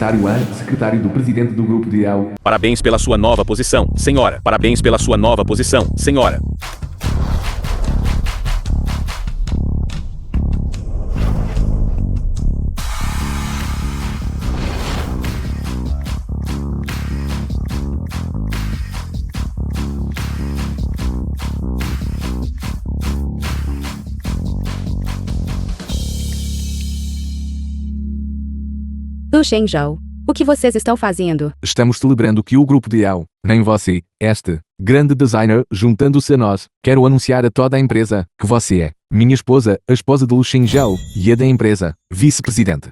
secretário A, secretário do presidente do grupo de El. Parabéns pela sua nova posição, senhora. Parabéns pela sua nova posição, senhora. Du Shenzhou, o que vocês estão fazendo? Estamos celebrando que o grupo de El, nem você, este grande designer, juntando-se a nós, quero anunciar a toda a empresa que você é minha esposa, a esposa de Lu Shenzhou, e a da empresa, vice-presidente.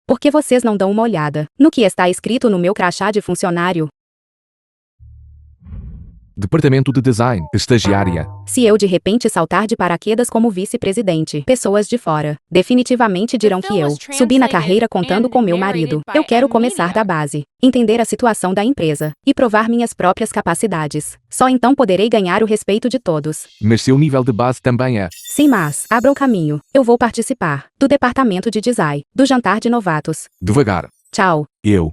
Por que vocês não dão uma olhada no que está escrito no meu crachá de funcionário? Departamento de Design, estagiária. Se eu de repente saltar de paraquedas como vice-presidente, pessoas de fora definitivamente dirão que eu subi na carreira contando com meu marido. Eu quero começar da base, entender a situação da empresa e provar minhas próprias capacidades. Só então poderei ganhar o respeito de todos. Mas seu nível de base também é. Sim, mas abra o caminho. Eu vou participar do departamento de design, do jantar de novatos. Devagar. Tchau. Eu.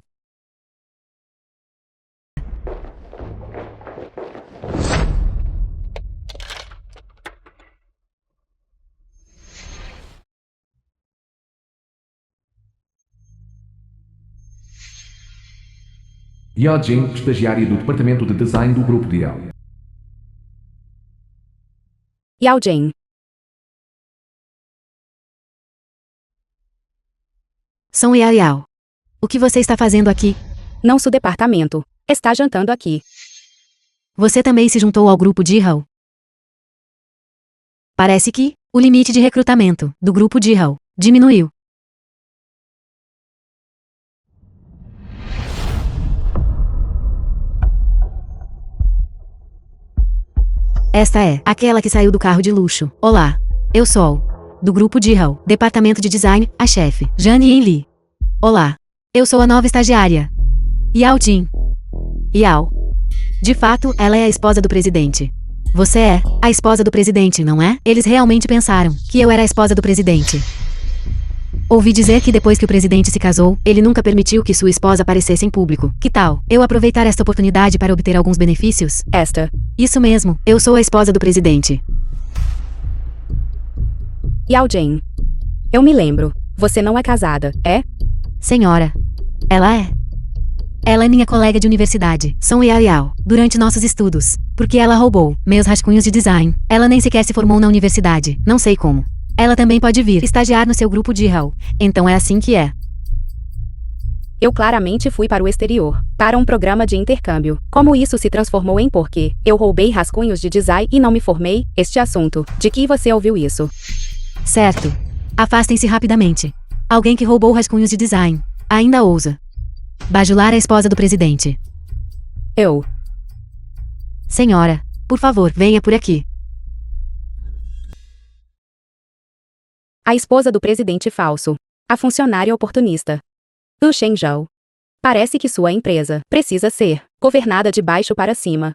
Yao Jing, estagiária do departamento de design do grupo de El. Yao Jing. São Yao. O que você está fazendo aqui? Não sou departamento. Está jantando aqui. Você também se juntou ao grupo de Hall. Parece que o limite de recrutamento do grupo de Hall diminuiu. Esta é aquela que saiu do carro de luxo. Olá, eu sou do grupo de Hall, departamento de design, a chefe, Jane Lee. Olá, eu sou a nova estagiária, Yao Jing. Yao. De fato, ela é a esposa do presidente. Você é a esposa do presidente, não é? Eles realmente pensaram que eu era a esposa do presidente. Ouvi dizer que depois que o presidente se casou, ele nunca permitiu que sua esposa aparecesse em público. Que tal eu aproveitar esta oportunidade para obter alguns benefícios? Isso mesmo, eu sou a esposa do presidente. Yao Jing. Eu me lembro. Você não é casada, é? Senhora. Ela é. Ela é minha colega de universidade, Song Yao, durante nossos estudos. Porque ela roubou meus rascunhos de design. Ela nem sequer se formou na universidade, não sei como. Ela também pode vir estagiar no seu grupo de Hall. Então é assim que é. Eu claramente fui para o exterior, para um programa de intercâmbio. Como isso se transformou em porque eu roubei rascunhos de design e não me formei? Este assunto. De que você ouviu isso? Certo. Afastem-se rapidamente. Alguém que roubou rascunhos de design ainda ousa bajular a esposa do presidente. Eu. Senhora, por favor, venha por aqui. A esposa do presidente falso. A funcionária oportunista. Du Shenzhou. Parece que sua empresa precisa ser governada de baixo para cima.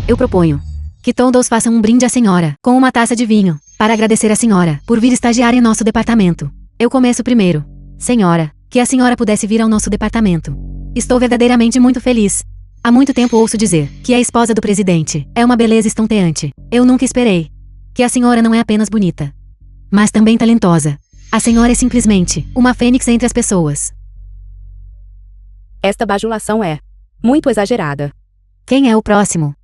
Eu proponho que todos façam um brinde à senhora, com uma taça de vinho, para agradecer à senhora por vir estagiar em nosso departamento. Eu começo primeiro. Senhora, que a senhora pudesse vir ao nosso departamento. Estou verdadeiramente muito feliz. Há muito tempo ouço dizer que a esposa do presidente é uma beleza estonteante. Eu nunca esperei que a senhora não é apenas bonita, mas também talentosa. A senhora é simplesmente uma fênix entre as pessoas. Esta bajulação é muito exagerada. Quem é o próximo?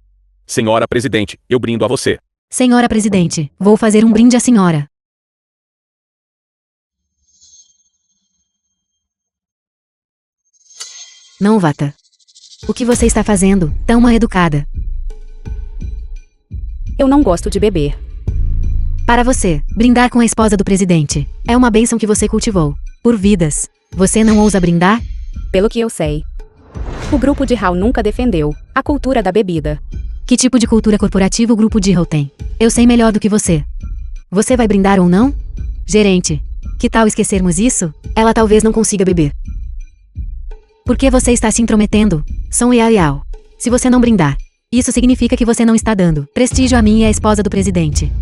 Senhora presidente, eu brindo a você. Senhora presidente, vou fazer um brinde à senhora. Não, Vata. O que você está fazendo, tão mal educada? Eu não gosto de beber. Para você, brindar com a esposa do presidente é uma bênção que você cultivou por vidas. Você não ousa brindar? Pelo que eu sei, o grupo de Hall nunca defendeu a cultura da bebida. Que tipo de cultura corporativa o grupo de Hall tem? Eu sei melhor do que você. Você vai brindar ou não? Gerente, que tal esquecermos isso? Ela talvez não consiga beber. Por que você está se intrometendo? Song Yao. Se você não brindar, isso significa que você não está dando prestígio a mim e à esposa do presidente.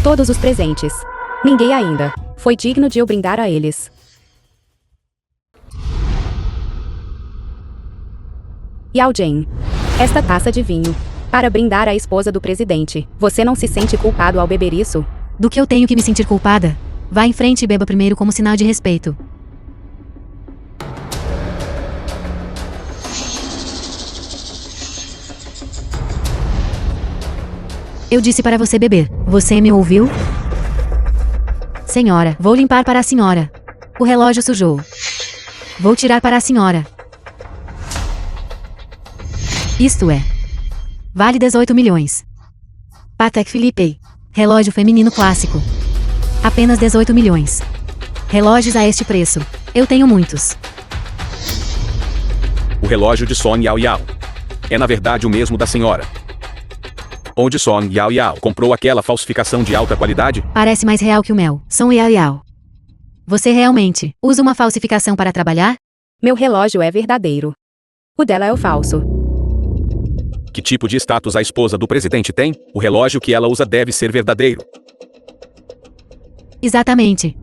Todos os presentes. Ninguém ainda foi digno de eu brindar a eles. Yao Jane. Esta taça de vinho. Para brindar a esposa do presidente. Você não se sente culpado ao beber isso? Do que eu tenho que me sentir culpada? Vá em frente e beba primeiro como sinal de respeito. Eu disse para você beber. Você me ouviu? Senhora, vou limpar para a senhora. O relógio sujou. Vou tirar para a senhora. Isto é. Vale 18 milhões. Patek Philippe. Relógio feminino clássico. Apenas 18 milhões. Relógios a este preço. Eu tenho muitos. O relógio de Song Yao Yao. É na verdade o mesmo da senhora. Onde Song Yao Yao comprou aquela falsificação de alta qualidade? Parece mais real que o mel. Song Yao Yao. Você realmente usa uma falsificação para trabalhar? Meu relógio é verdadeiro. O dela é o falso. Que tipo de status a esposa do presidente tem? O relógio que ela usa deve ser verdadeiro. Exatamente.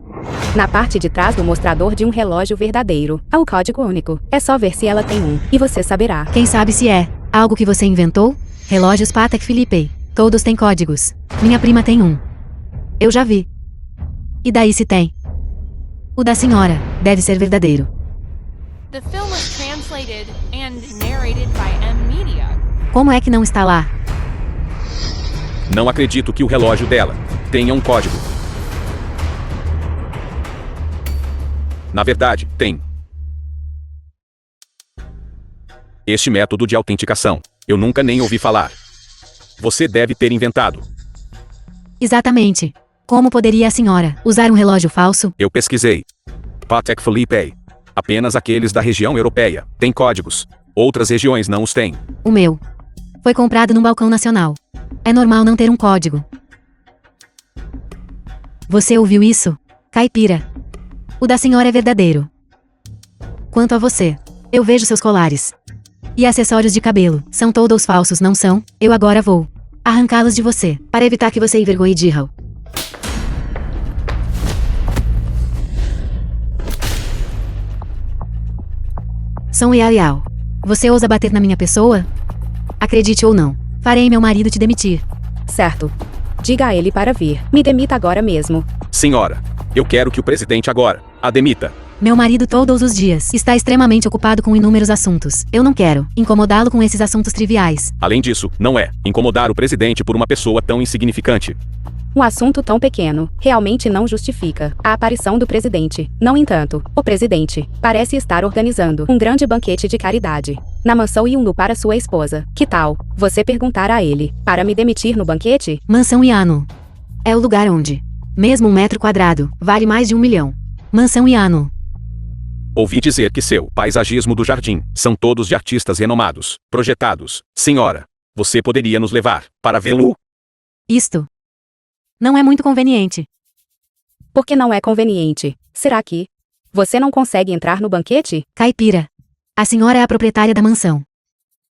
Na parte de trás do mostrador de um relógio verdadeiro, há o código único. É só ver se ela tem um, e você saberá. Quem sabe se é algo que você inventou? Relógios Patek Philippe. Todos têm códigos. Minha prima tem um. Eu já vi. E daí se tem? O da senhora deve ser verdadeiro. The film was translated and narrated by M Media. Como é que não está lá? Não acredito que o relógio dela tenha um código. Na verdade, tem. Este método de autenticação, eu nunca nem ouvi falar. Você deve ter inventado. Exatamente. Como poderia a senhora usar um relógio falso? Eu pesquisei. Patek Philippe. Apenas aqueles da região europeia têm códigos. Outras regiões não os têm. O meu foi comprado num balcão nacional. É normal não ter um código. Você ouviu isso? Caipira. O da senhora é verdadeiro. Quanto a você, eu vejo seus colares e acessórios de cabelo. São todos falsos, não são? Eu agora vou arrancá-los de você, para evitar que você envergonhe Jihao. Song Yao Yao. Você ousa bater na minha pessoa? Acredite ou não, farei meu marido te demitir. Certo. Diga a ele para vir. Me demita agora mesmo. Senhora, eu quero que o presidente agora a demita. Meu marido todos os dias está extremamente ocupado com inúmeros assuntos. Eu não quero incomodá-lo com esses assuntos triviais. Além disso, não é incomodar o presidente por uma pessoa tão insignificante. Um assunto tão pequeno realmente não justifica a aparição do presidente. No entanto, o presidente parece estar organizando um grande banquete de caridade na mansão Yundu para sua esposa. Que tal você perguntar a ele para me demitir no banquete? Mansão Yano. É o lugar onde, mesmo 1 metro quadrado, vale mais de 1 milhão. Mansão Yano. Ouvi dizer que seu paisagismo do jardim são todos de artistas renomados, projetados. Senhora, você poderia nos levar para vê-lo? Isto não é muito conveniente. Por que não é conveniente? Será que você não consegue entrar no banquete? Caipira. A senhora é a proprietária da mansão.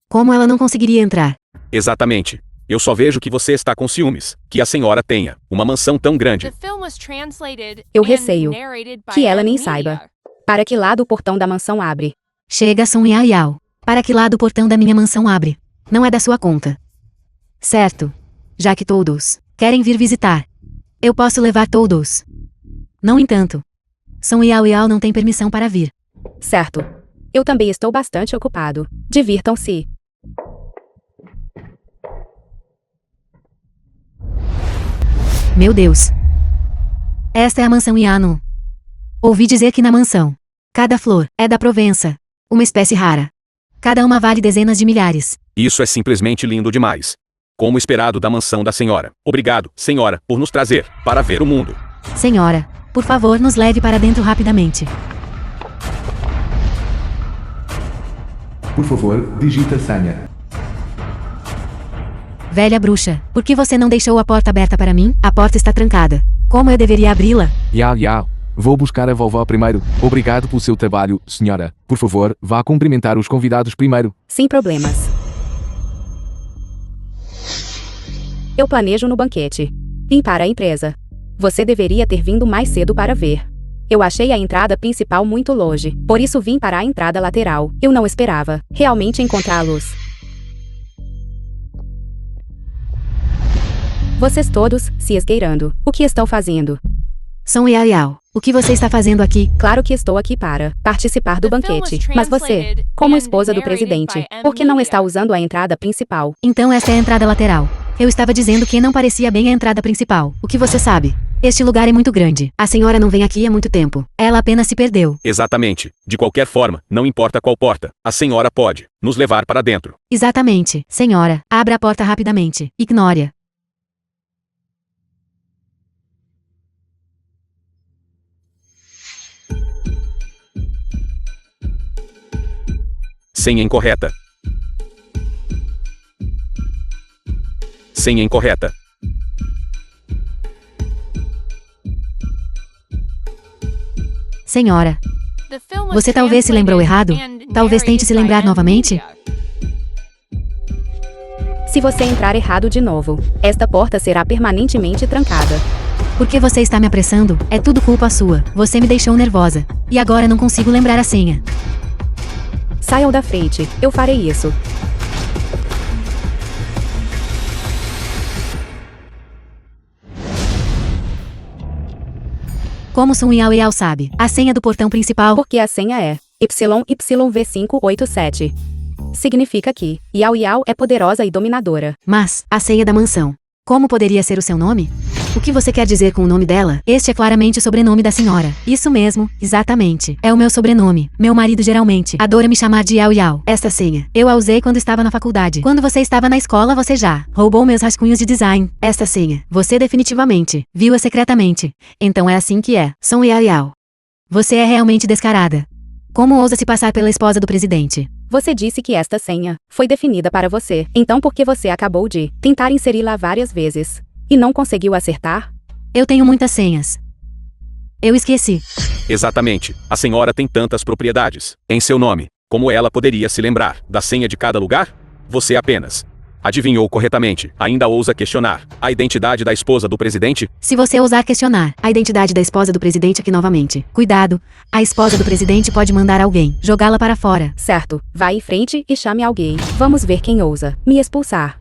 Como ela não conseguiria entrar? Exatamente. Eu só vejo que você está com ciúmes, que a senhora tenha uma mansão tão grande. The film was translated Eu and receio narrated by que ela M nem Media. saiba. Para que lado o portão da mansão abre? Chega Song Yao Yao. Para que lado o portão da minha mansão abre? Não é da sua conta. Certo. Já que todos querem vir visitar, eu posso levar todos. No entanto, Song Yao Yao não tem permissão para vir. Certo. Eu também estou bastante ocupado. Divirtam-se. Meu Deus. Esta é a mansão Yano. Ouvi dizer que na mansão, cada flor é da Provença, uma espécie rara. Cada uma vale dezenas de milhares. Isso é simplesmente lindo demais. Como esperado da mansão da senhora. Obrigado, senhora, por nos trazer para ver o mundo. Senhora, por favor, nos leve para dentro rapidamente. Por favor, digita a senha. Velha bruxa, por que você não deixou a porta aberta para mim? A porta está trancada. Como eu deveria abri-la? Yao Yao. Vou buscar a vovó primeiro. Obrigado pelo seu trabalho, senhora. Por favor, vá cumprimentar os convidados primeiro. Sem problemas. Eu planejo no banquete. Vim para a empresa. Você deveria ter vindo mais cedo para ver. Eu achei a entrada principal muito longe, por isso vim para a entrada lateral. Eu não esperava realmente encontrá-los. Vocês todos, se esgueirando. O que estão fazendo? São Yao Yao. O que você está fazendo aqui? Claro que estou aqui para participar do banquete. Mas você, como esposa do presidente, por que não está usando a entrada principal? Então esta é a entrada lateral. Eu estava dizendo que não parecia bem a entrada principal. O que você sabe? Este lugar é muito grande. A senhora não vem aqui há muito tempo. Ela apenas se perdeu. Exatamente. De qualquer forma, não importa qual porta, a senhora pode nos levar para dentro. Exatamente. Senhora, abra a porta rapidamente. Ignore-a. Senha incorreta. Senha incorreta. Senhora, The film was você talvez se lembrou errado? translated and Talvez tente se narrated lembrar by novamente? Se você entrar errado de novo, esta porta será permanentemente trancada. Por que você está me apressando? É tudo culpa sua. Você me deixou nervosa. E agora não consigo lembrar a senha. Saiam da frente, eu farei isso. Como Sun Yao Yao sabe? A senha do portão principal. Porque a senha é YYV587. Significa que Yao Yao é poderosa e dominadora. Mas, a senha da mansão. Como poderia ser o seu nome? O que você quer dizer com o nome dela? Este é claramente o sobrenome da senhora. Isso mesmo, exatamente. É o meu sobrenome. Meu marido geralmente adora me chamar de Yao Yao. Esta senha, eu a usei quando estava na faculdade. Quando você estava na escola, você já roubou meus rascunhos de design. Esta senha, você definitivamente viu-a secretamente. Então é assim que é. Sou Yao Yao. Você é realmente descarada. Como ousa se passar pela esposa do presidente? Você disse que esta senha foi definida para você. Então por que você acabou de tentar inseri-la várias vezes e não conseguiu acertar? Eu tenho muitas senhas. Eu esqueci. Exatamente. A senhora tem tantas propriedades em seu nome. Como ela poderia se lembrar da senha de cada lugar? Você apenas adivinhou corretamente. Ainda ousa questionar a identidade da esposa do presidente? Se você ousar questionar a identidade da esposa do presidente aqui novamente, cuidado. A esposa do presidente pode mandar alguém jogá-la para fora. Certo, vá em frente e chame alguém. Vamos ver quem ousa me expulsar.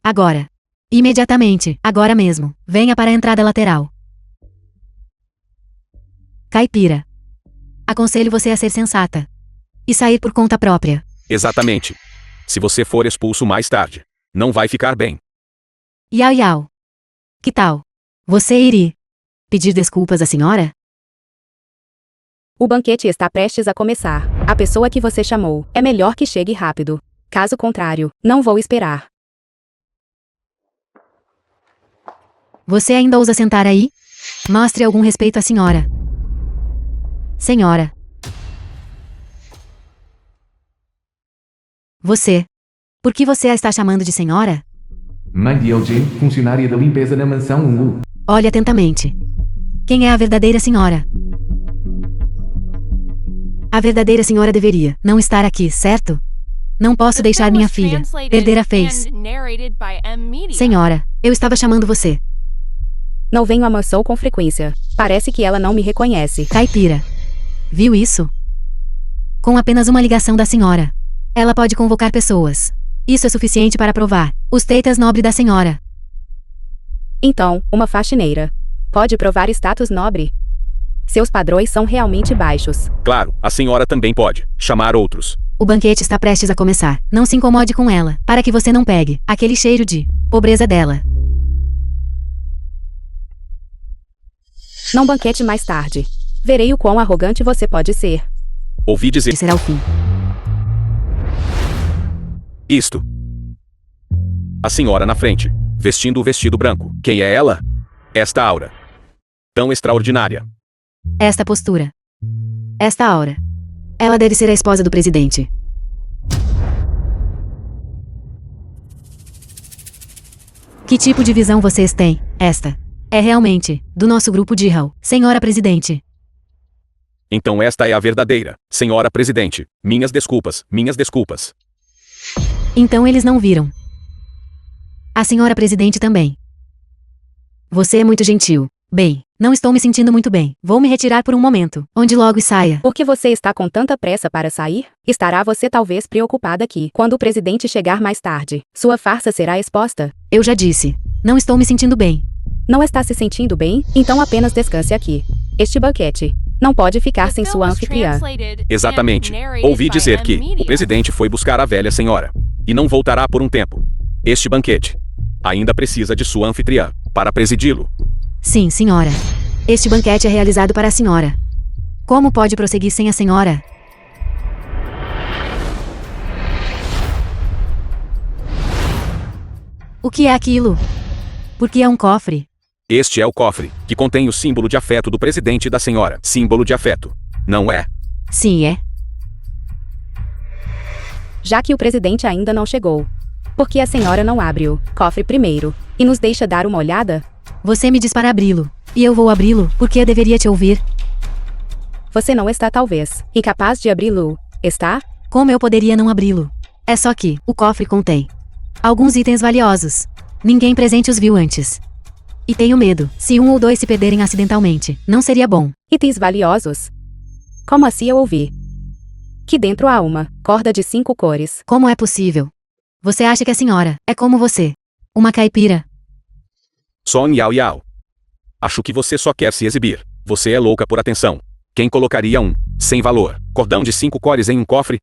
Agora. Imediatamente, agora mesmo. Venha para a entrada lateral. Caipira. Aconselho você a ser sensata. E sair por conta própria. Exatamente. Se você for expulso mais tarde, não vai ficar bem. Yao Yao. Que tal? Você iria pedir desculpas à senhora? O banquete está prestes a começar. A pessoa que você chamou é melhor que chegue rápido. Caso contrário, não vou esperar. Você ainda ousa sentar aí? Mostre algum respeito à senhora. Senhora. Você. Por que você a está chamando de senhora? Mãe de LG, funcionária da limpeza na mansão 1U. Olhe atentamente. Quem é a verdadeira senhora? A verdadeira senhora deveria não estar aqui, certo? Não posso deixar minha filha perder a face. Senhora, eu estava chamando você. Não venho à mansão com frequência. Parece que ela não me reconhece. Caipira. Viu isso? Com apenas uma ligação da senhora, ela pode convocar pessoas. Isso é suficiente para provar os status nobre da senhora. Então, uma faxineira pode provar status nobre? Seus padrões são realmente baixos. Claro, a senhora também pode chamar outros. O banquete está prestes a começar. Não se incomode com ela, para que você não pegue aquele cheiro de pobreza dela. Não banquete mais tarde. Verei o quão arrogante você pode ser. Ouvi dizer Que será o fim. isto. A senhora na frente, vestindo o vestido branco. Quem é ela? Esta aura. Tão extraordinária. Esta postura. Esta aura. Ela deve ser a esposa do presidente. Que tipo de visão vocês têm? Esta é realmente do nosso grupo de Hall, senhora presidente. Então esta é a verdadeira, senhora presidente. Minhas desculpas, minhas desculpas. Então eles não viram. A senhora presidente também. Você é muito gentil. Bem, não estou me sentindo muito bem. Vou me retirar por um momento, onde logo saia. Por que você está com tanta pressa para sair? Estará você talvez preocupada aqui. Quando o presidente chegar mais tarde, sua farsa será exposta. Eu já disse. Não estou me sentindo bem. Não está se sentindo bem? Então apenas descanse aqui. Este banquete não pode ficar sem sua anfitriã. Exatamente. Ouvi dizer que o presidente foi buscar a velha senhora e não voltará por um tempo. Este banquete ainda precisa de sua anfitriã para presidi-lo. Sim, senhora. Este banquete é realizado para a senhora. Como pode prosseguir sem a senhora? O que é aquilo? Por que é um cofre? Este é o cofre, que contém o símbolo de afeto do presidente e da senhora. Símbolo de afeto, não é? Sim, é. Já que o presidente ainda não chegou, por que a senhora não abre o cofre primeiro e nos deixa dar uma olhada? Você me diz para abri-lo, e eu vou abri-lo, porque eu deveria te ouvir. Você não está talvez incapaz de abri-lo, está? Como eu poderia não abri-lo? É só que o cofre contém alguns itens valiosos. Ninguém presente os viu antes. E tenho medo, se um ou dois se perderem acidentalmente, não seria bom. Itens valiosos? Como assim eu ouvi? Que dentro há uma corda de 5 cores. Como é possível? Você acha que a senhora é como você? Uma caipira? Só um iau iau. Acho que você só quer se exibir. Você é louca por atenção. Quem colocaria um, sem valor, cordão de 5 cores em um cofre?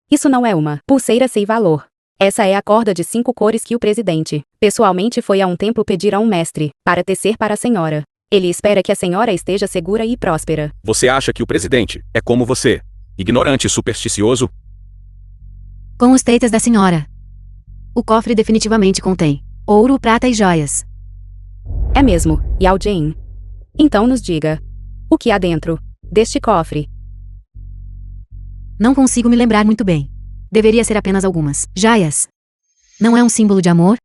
Isso não é uma pulseira sem valor. Essa é a corda de 5 cores que o presidente, pessoalmente, foi a um templo pedir a um mestre, para tecer para a senhora. Ele espera que a senhora esteja segura e próspera. Você acha que o presidente é como você? Ignorante e supersticioso? Com os teitas da senhora. O cofre definitivamente contém ouro, prata e joias. É mesmo, Yao Jing. Então nos diga. O que há dentro deste cofre? Não consigo me lembrar muito bem. Deveria ser apenas algumas joias. Não é um símbolo de amor?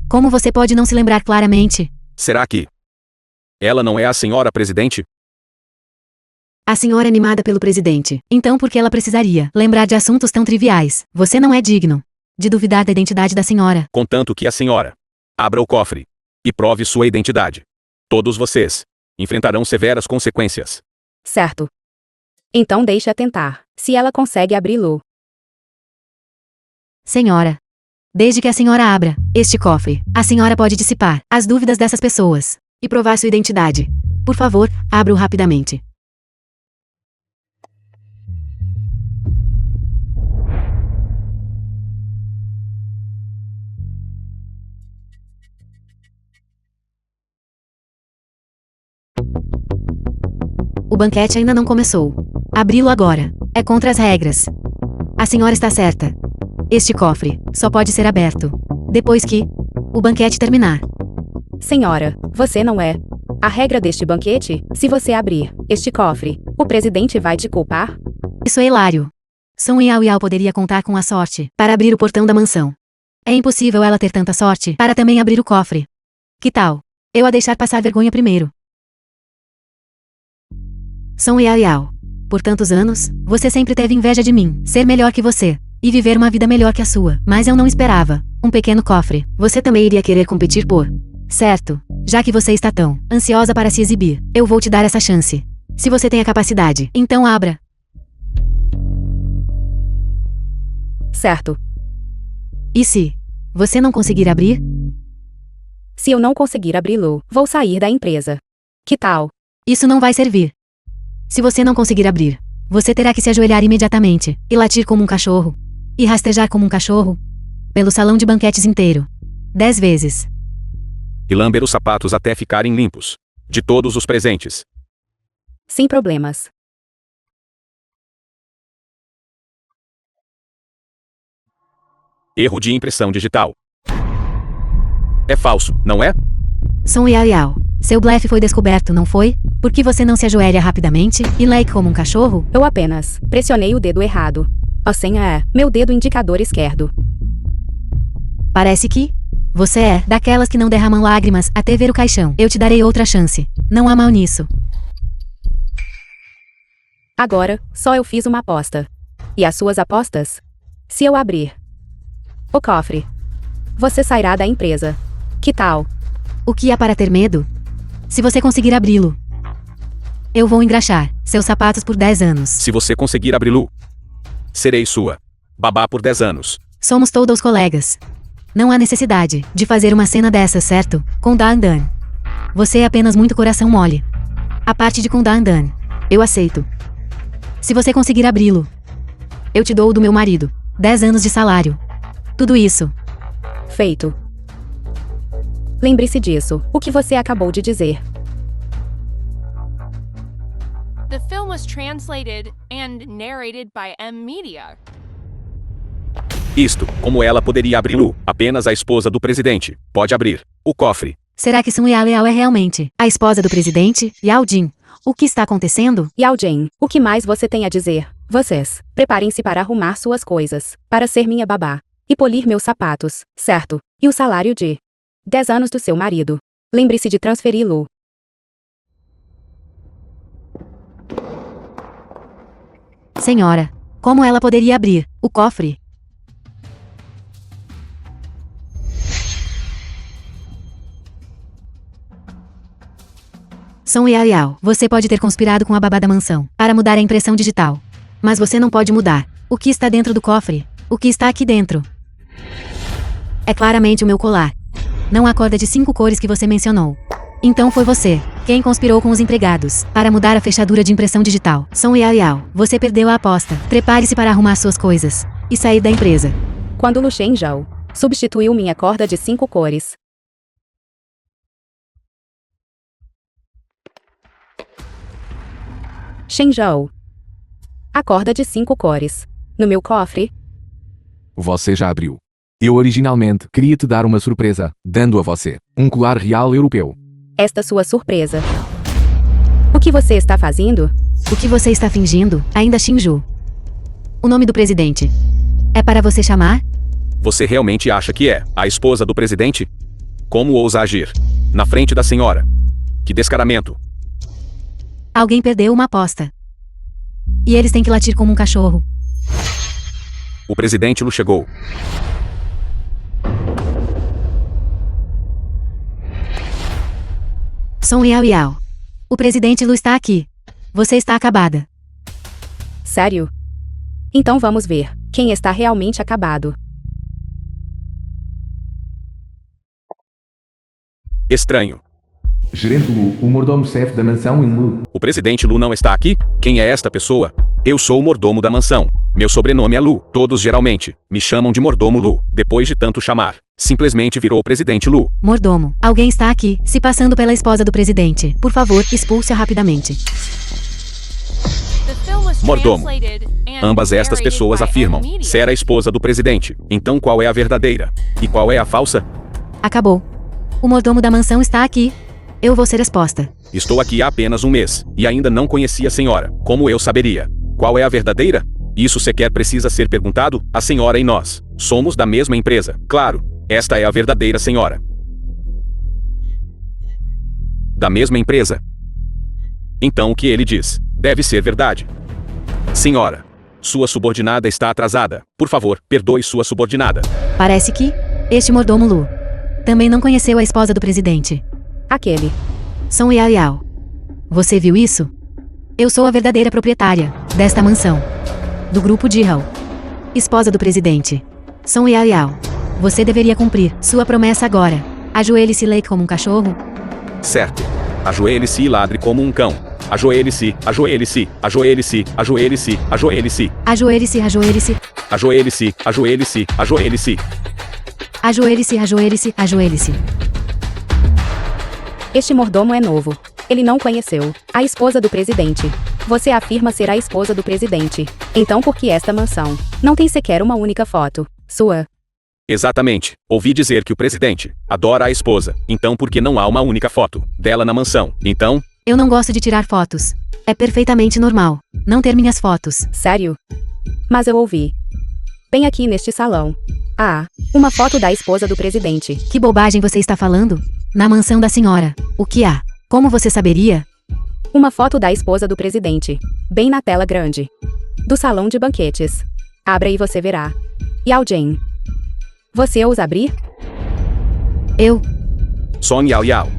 Como você pode não se lembrar claramente? Será que ela não é a senhora presidente? A senhora é animada pelo presidente. Então por que ela precisaria lembrar de assuntos tão triviais? Você não é digno de duvidar da identidade da senhora. Contanto que a senhora abra o cofre e prove sua identidade. Todos vocês enfrentarão severas consequências. Certo. Então deixe-a tentar, se ela consegue abri-lo. Senhora. Desde que a senhora abra este cofre, a senhora pode dissipar as dúvidas dessas pessoas e provar sua identidade. Por favor, abra-o rapidamente. O banquete ainda não começou. Abri-lo agora. É contra as regras. A senhora está certa. Este cofre só pode ser aberto depois que o banquete terminar. Senhora, você não é a regra deste banquete? Se você abrir este cofre, o presidente vai te culpar? Isso é hilário. Song Yao Yao poderia contar com a sorte para abrir o portão da mansão. É impossível ela ter tanta sorte para também abrir o cofre. Que tal eu a deixar passar vergonha primeiro? Song Yao Yao. Por tantos anos, você sempre teve inveja de mim, ser melhor que você e viver uma vida melhor que a sua. Mas eu não esperava um pequeno cofre. Você também iria querer competir por certo. Já que você está tão ansiosa para se exibir, eu vou te dar essa chance. Se você tem a capacidade, então abra. Certo. E se você não conseguir abrir? Se eu não conseguir abri-lo, vou sair da empresa. Que tal? Isso não vai servir. Se você não conseguir abrir, você terá que se ajoelhar imediatamente e latir como um cachorro. E rastejar como um cachorro. Pelo salão de banquetes inteiro. 10 vezes. E lamber os sapatos até ficarem limpos. De todos os presentes. Sem problemas. Erro de impressão digital. É falso, não é? Song Yao Yao. Seu blefe foi descoberto, não foi? Por que você não se ajoelha rapidamente e leque como um cachorro? Eu apenas pressionei o dedo errado. A senha é meu dedo indicador esquerdo. Parece que você é daquelas que não derramam lágrimas até ver o caixão. Eu te darei outra chance. Não há mal nisso. Agora, só eu fiz uma aposta. E as suas apostas? Se eu abrir O cofre. Você sairá da empresa. Que tal? O que há para ter medo? Se você conseguir abri-lo, eu vou engraxar seus sapatos por 10 anos. Se você conseguir abri-lo, serei sua babá por 10 anos. Somos todos colegas. Não há necessidade de fazer uma cena dessas, certo? Com Dan Dan. Você é apenas muito coração mole. A parte de com Dan Dan, eu aceito. Se você conseguir abri-lo, eu te dou do meu marido 10 anos de salário. Tudo isso. Feito. Lembre-se disso, o que você acabou de dizer. The film was translated and narrated by M Media. Isto, como ela poderia abri-lo? Apenas a esposa do presidente pode abrir o cofre. Será que Sun Yao é realmente a esposa do presidente? Yao Jin, o que está acontecendo? Yao Jin, o que mais você tem a dizer? Vocês, preparem-se para arrumar suas coisas, para ser minha babá. E polir meus sapatos, certo? E o salário de 10 anos do seu marido. Lembre-se de transferi-lo. Senhora, como ela poderia abrir o cofre? Sun Yao, você pode ter conspirado com a babá da mansão para mudar a impressão digital. Mas você não pode mudar o que está dentro do cofre. O que está aqui dentro é claramente o meu colar. Não a corda de 5 cores que você mencionou. Então foi você quem conspirou com os empregados para mudar a fechadura de impressão digital. Sun Yao, você perdeu a aposta. Prepare-se para arrumar suas coisas e sair da empresa. Quando Lu Shenzhou substituiu minha corda de 5 cores. Shenzhou. A corda de 5 cores. No meu cofre. Você já abriu. Eu originalmente queria te dar uma surpresa, dando a você um colar real europeu. Esta sua surpresa. O que você está fazendo? O que você está fingindo? Ainda Shinju. O nome do presidente é para você chamar? Você realmente acha que é a esposa do presidente? Como ousa agir na frente da senhora? Que descaramento. Alguém perdeu uma aposta. E eles têm que latir como um cachorro. O presidente Lu chegou. Sun Yao. O presidente Lu está aqui. Você está acabada. Sério? Então vamos ver quem está realmente acabado. Estranho. Gerente Lu, o mordomo-chefe da mansão em Lu. O presidente Lu não está aqui? Quem é esta pessoa? Eu sou o mordomo da mansão. Meu sobrenome é Lu. Todos geralmente me chamam de mordomo Lu. Depois de tanto chamar, simplesmente virou o presidente Lu. Mordomo, alguém está aqui, se passando pela esposa do presidente. Por favor, expulse-a rapidamente. The film was Mordomo. translated and Ambas estas narrated pessoas by afirmam M Media. ser a esposa do presidente. Então qual é a verdadeira? E qual é a falsa? Acabou. O mordomo da mansão está aqui. Eu vou ser exposta. Estou aqui há apenas um mês, e ainda não conheci a senhora. Como eu saberia? Qual é a verdadeira? Isso sequer precisa ser perguntado? A senhora e nós somos da mesma empresa. Claro, esta é a verdadeira senhora. Da mesma empresa. Então o que ele diz deve ser verdade. Senhora, sua subordinada está atrasada. Por favor, perdoe sua subordinada. Parece que este mordomo Lu também não conheceu a esposa do presidente. Aquele. Sun Yao. Você viu isso? Eu sou a verdadeira proprietária desta mansão. Do grupo Jihao. Esposa do presidente. Sun Yao. Você deveria cumprir sua promessa agora. Ajoelhe-se e leia como um cachorro. Certo. Ajoelhe-se e ladre como um cão. Ajoelhe-se, ajoelhe-se, ajoelhe-se, ajoelhe-se, ajoelhe-se. Ajoelhe-se, ajoelhe-se. Ajoelhe-se, ajoelhe-se, ajoelhe-se. Ajoelhe-se, ajoelhe-se, ajoelhe-se. Este mordomo é novo. Ele não conheceu a esposa do presidente. Você afirma ser a esposa do presidente. Então por que esta mansão não tem sequer uma única foto sua? Exatamente. Ouvi dizer que o presidente adora a esposa. Então por que não há uma única foto dela na mansão? Então, Eu não gosto de tirar fotos. É perfeitamente normal não ter minhas fotos. Sério? Mas eu ouvi. Bem aqui neste salão. Ah, uma foto da esposa do presidente. Que bobagem você está falando? Na mansão da senhora. O que há? Como você saberia? Uma foto da esposa do presidente. Bem na tela grande. Do salão de banquetes. Abra e você verá. Yao Jin. Você ousa abrir? Eu. Song Yao Yao.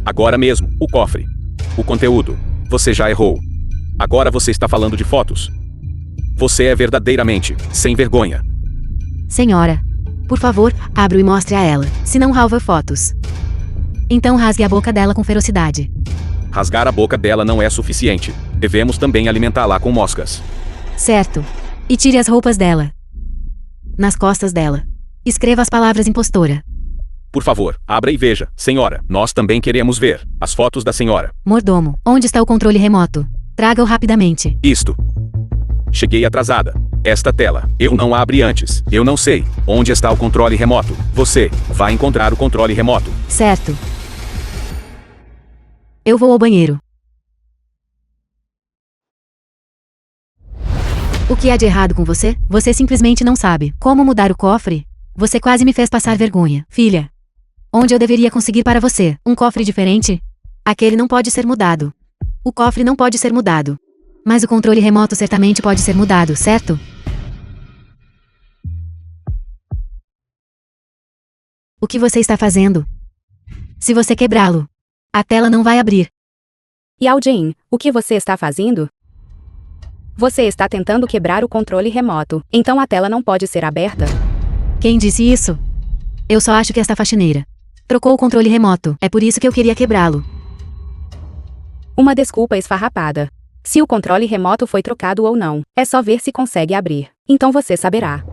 Agora mesmo, o cofre. O conteúdo. Você já errou. Agora você está falando de fotos. Você é verdadeiramente sem vergonha. Senhora. Por favor, abra e mostre a ela, se não Halver fotos. Então rasgue a boca dela com ferocidade. Rasgar a boca dela não é suficiente. Devemos também alimentá-la com moscas. Certo. E tire as roupas dela. Nas costas dela. Escreva as palavras impostora. Por favor, abra e veja, senhora. Nós também queremos ver as fotos da senhora. Mordomo, onde está o controle remoto? Traga-o rapidamente. Isto. Cheguei atrasada. Esta tela. Eu não a abri antes. Eu não sei. Onde está o controle remoto? Você vai encontrar o controle remoto. Certo. Eu vou ao banheiro. O que há de errado com você? Você simplesmente não sabe como mudar o cofre? Você quase me fez passar vergonha, filha. Onde eu deveria conseguir para você um cofre diferente? Aquele não pode ser mudado. O cofre não pode ser mudado. Mas o controle remoto certamente pode ser mudado, certo? O que você está fazendo? Se você quebrá-lo, a tela não vai abrir. Yao Jing, o que você está fazendo? Você está tentando quebrar o controle remoto, então a tela não pode ser aberta? Quem disse isso? Eu só acho que esta faxineira trocou o controle remoto, é por isso que eu queria quebrá-lo. Uma desculpa esfarrapada. Se o controle remoto foi trocado ou não, é só ver se consegue abrir. Então você saberá.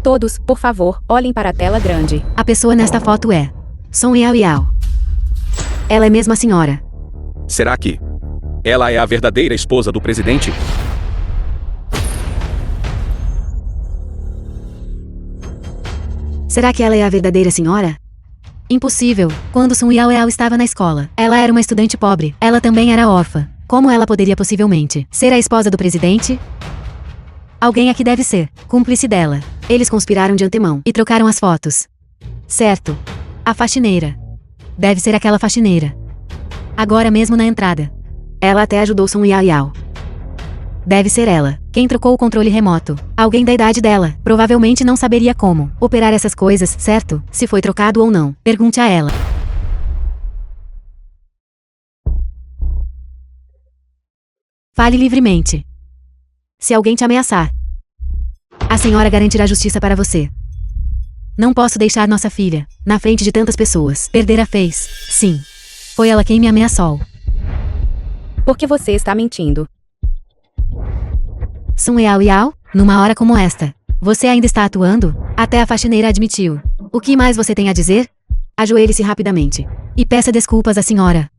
Todos, por favor, olhem para a tela grande. A pessoa nesta foto é Song Yao Yao. Ela é mesmo a senhora. Será que ela é a verdadeira esposa do presidente? Será que ela é a verdadeira senhora? Impossível. Quando Song Yao Yao estava na escola, ela era uma estudante pobre. Ela também era órfã. Como ela poderia possivelmente ser a esposa do presidente? Alguém aqui deve ser cúmplice dela. Eles conspiraram de antemão e trocaram as fotos. Certo. A faxineira. Deve ser aquela faxineira. Agora mesmo na entrada. Ela até ajudou Song Yao Yao. Deve ser ela. Quem trocou o controle remoto? Alguém da idade dela. Provavelmente não saberia como operar essas coisas, certo? Se foi trocado ou não. Pergunte a ela. Fale livremente. Se alguém te ameaçar, a senhora garantirá justiça para você. Não posso deixar nossa filha, na frente de tantas pessoas, perder a fez. Sim. Foi ela quem me ameaçou. Por que você está mentindo? Song Yao Yao, numa hora como esta, você ainda está atuando? Até a faxineira admitiu. O que mais você tem a dizer? Ajoelhe-se rapidamente. E peça desculpas à senhora.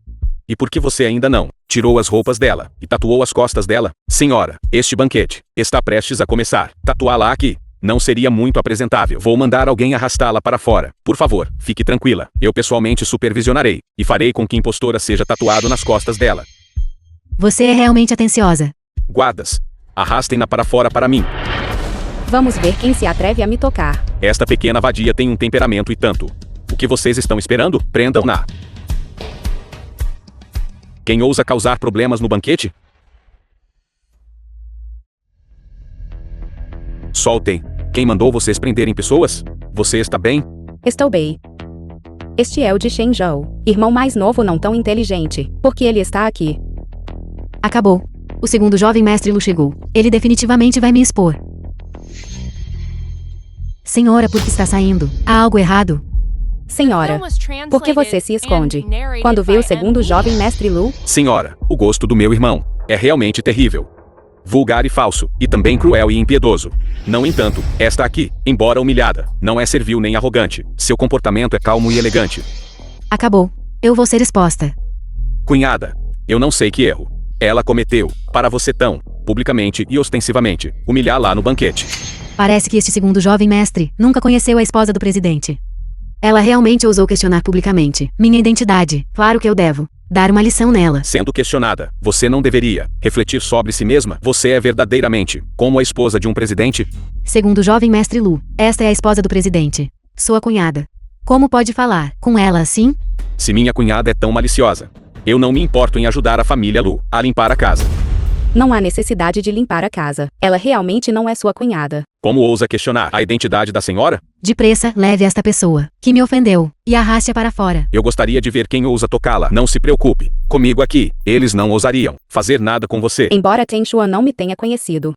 E por que você ainda não tirou as roupas dela e tatuou as costas dela? Senhora, este banquete está prestes a começar. Tatuá-la aqui não seria muito apresentável. Vou mandar alguém arrastá-la para fora. Por favor, fique tranquila. Eu pessoalmente supervisionarei e farei com que impostora seja tatuado nas costas dela. Você é realmente atenciosa. Guardas, arrastem-na para fora para mim. Vamos ver quem se atreve a me tocar. Esta pequena vadia tem um temperamento e tanto. O que vocês estão esperando? Prendam-na. Quem ousa causar problemas no banquete? Soltem. Quem mandou vocês prenderem pessoas? Você está bem? Estou bem. Este é o de Shenzhou, irmão mais novo não tão inteligente. Por que ele está aqui? Acabou. O segundo jovem mestre Lu chegou. Ele definitivamente vai me expor. Senhora, por que está saindo? Há algo errado? Senhora, por que você se esconde? Quando vê o segundo jovem mestre Lu? Senhora, o gosto do meu irmão é realmente terrível. Vulgar e falso, e também cruel e impiedoso. No entanto, esta aqui, embora humilhada, não é servil nem arrogante. Seu comportamento é calmo e elegante. Acabou. Eu vou ser exposta. Cunhada, eu não sei que erro ela cometeu, para você tão, publicamente e ostensivamente, humilhá-la no banquete. Parece que este segundo jovem mestre nunca conheceu a esposa do presidente. Ela realmente ousou questionar publicamente minha identidade. Claro que eu devo dar uma lição nela. Sendo questionada, você não deveria refletir sobre si mesma? Você é verdadeiramente como a esposa de um presidente? Segundo o jovem mestre Lu, esta é a esposa do presidente. Sua cunhada. Como pode falar com ela assim? Se minha cunhada é tão maliciosa, eu não me importo em ajudar a família Lu a limpar a casa. Não há necessidade de limpar a casa. Ela realmente não é sua cunhada. Como ousa questionar a identidade da senhora? Depressa, leve esta pessoa, que me ofendeu, e arraste-a para fora. Eu gostaria de ver quem ousa tocá-la. Não se preocupe. Comigo aqui, eles não ousariam fazer nada com você. Embora Chen Xuan não me tenha conhecido.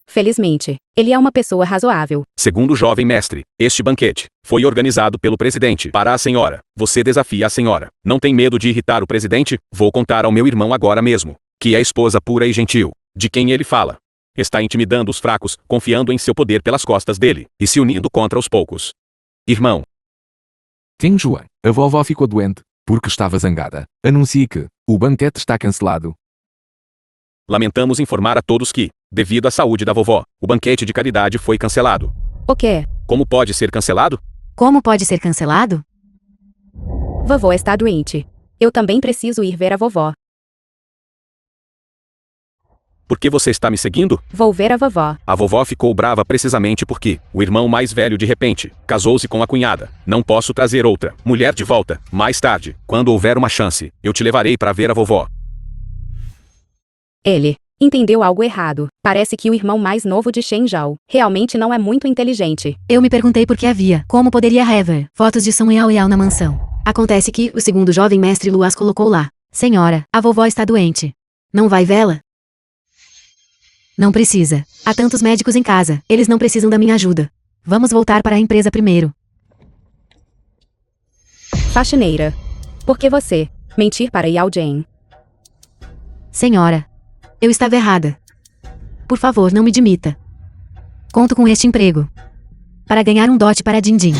Felizmente, ele é uma pessoa razoável. Segundo o jovem mestre, este banquete foi organizado pelo presidente para a senhora. Você desafia a senhora. Não tem medo de irritar o presidente? Vou contar ao meu irmão agora mesmo, que é esposa pura e gentil. De quem ele fala? Está intimidando os fracos, confiando em seu poder pelas costas dele, e se unindo contra os poucos. Irmão, Chen Xuan, a vovó ficou doente, porque estava zangada. Anuncie que o banquete está cancelado. lamentamos informar a todos que, devido à saúde da vovó, o banquete de caridade foi cancelado. O quê? Como pode ser cancelado? Como pode ser cancelado? Vovó está doente. Eu também preciso ir ver a vovó. Por que você está me seguindo? Vou ver a vovó. A vovó ficou brava precisamente porque o irmão mais velho de repente casou-se com a cunhada. Não posso trazer outra mulher de volta. Mais tarde, quando houver uma chance, eu te levarei para ver a vovó. Ele entendeu algo errado. Parece que o irmão mais novo de Shen Zhao realmente não é muito inteligente. Eu me perguntei por que havia, como poderia haver, fotos de Sun Yao Yao na mansão. Acontece que o segundo jovem mestre Lu as colocou lá. Senhora, a vovó está doente. Não vai vê-la? Não precisa. Há tantos médicos em casa, eles não precisam da minha ajuda. Vamos voltar para a empresa primeiro. Faxineira. Por que você mentir para Yao Jane? Senhora, eu estava errada. Por favor, não me demita. Conto com este emprego para ganhar um dote para Din Din.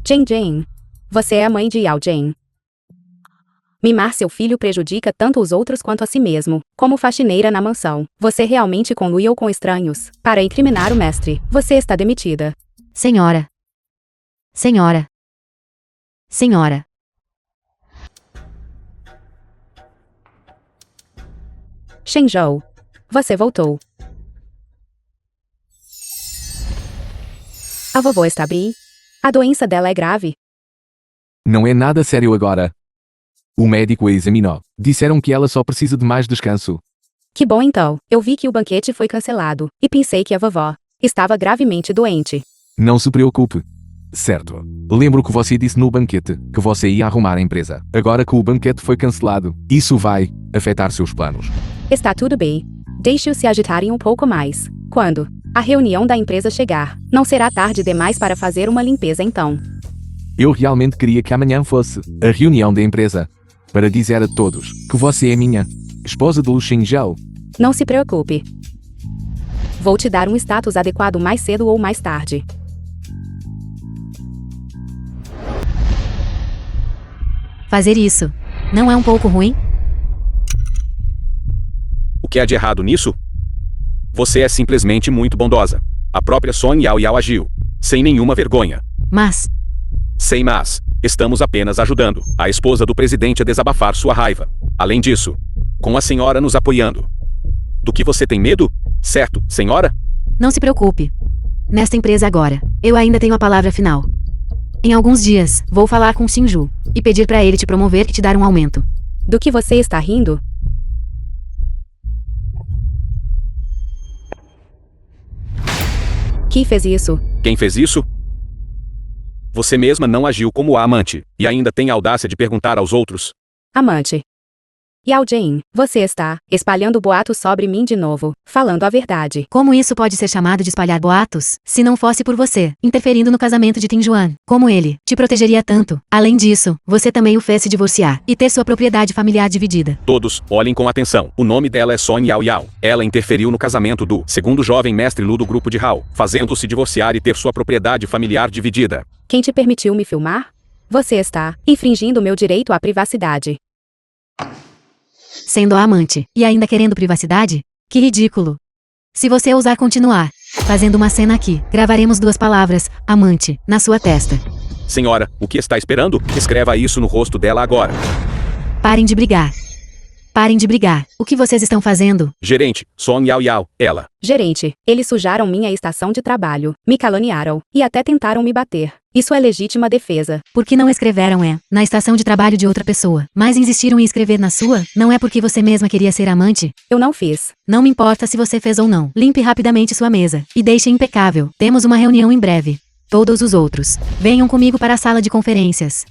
Jane Jane. Você é a mãe de Yao Jane. Mimar seu filho prejudica tanto os outros quanto a si mesmo. Como faxineira na mansão, você realmente conluiu com estranhos para incriminar o mestre. Você está demitida. Senhora. Senhora. Senhora. Shen Zhou. Você voltou. A vovó está bem? A doença dela é grave. Não é nada sério agora. O médico a examinou. Disseram que ela só precisa de mais descanso. Que bom então. Eu vi que o banquete foi cancelado e pensei que a vovó estava gravemente doente. Não se preocupe. Certo. Lembro que você disse no banquete que você ia arrumar a empresa. Agora que o banquete foi cancelado, isso vai afetar seus planos. Está tudo bem. Deixe-os se agitarem um pouco mais. Quando a reunião da empresa chegar, não será tarde demais para fazer uma limpeza então. Eu realmente queria que amanhã fosse a reunião da empresa, para dizer a todos que você é minha esposa de Lu Xingzhou. Não se preocupe. Vou te dar um status adequado mais cedo ou mais tarde. Fazer isso não é um pouco ruim? O que há de errado nisso? Você é simplesmente muito bondosa. A própria Sun Yao Yao agiu sem nenhuma vergonha. Mas, Sem mas, estamos apenas ajudando a esposa do presidente a desabafar sua raiva. Além disso, com a senhora nos apoiando. Do que você tem medo? Certo, senhora? não se preocupe. Nesta empresa agora, eu ainda tenho a palavra final. Em alguns dias, vou falar com Xinju e pedir para ele te promover e te dar um aumento. Do que você está rindo? Quem fez isso? Quem fez isso? Você mesma não agiu como a amante, e ainda tem a audácia de perguntar aos outros. Amante. Yao Jane, você está espalhando boatos sobre mim de novo, falando a verdade. Como isso pode ser chamado de espalhar boatos, se não fosse por você, interferindo no casamento de Tinjuan? Como ele te protegeria tanto? Além disso, você também o fez se divorciar e ter sua propriedade familiar dividida. Todos, olhem com atenção. O nome dela é Sun Yao Yao. Ela interferiu no casamento do segundo jovem mestre Lu do grupo de Hao, fazendo-se divorciar e ter sua propriedade familiar dividida. Quem te permitiu me filmar? Você está infringindo meu direito à privacidade. Sendo a amante, e ainda querendo privacidade? Que ridículo. Se você ousar continuar fazendo uma cena aqui, gravaremos 2 palavras, amante, na sua testa. Senhora, o que está esperando? Escreva isso no rosto dela agora. Parem de brigar. Parem de brigar. O que vocês estão fazendo? Gerente, Sun Yao Yao, ela. Gerente, eles sujaram minha estação de trabalho, me caluniaram e até tentaram me bater. Isso é legítima defesa. Por que não escreveram na estação de trabalho de outra pessoa, mas insistiram em escrever na sua? Não é porque você mesma queria ser amante? Eu não fiz. Não me importa se você fez ou não. Limpe rapidamente sua mesa e deixe impecável. Temos uma reunião em breve. Todos os outros, venham comigo para a sala de conferências.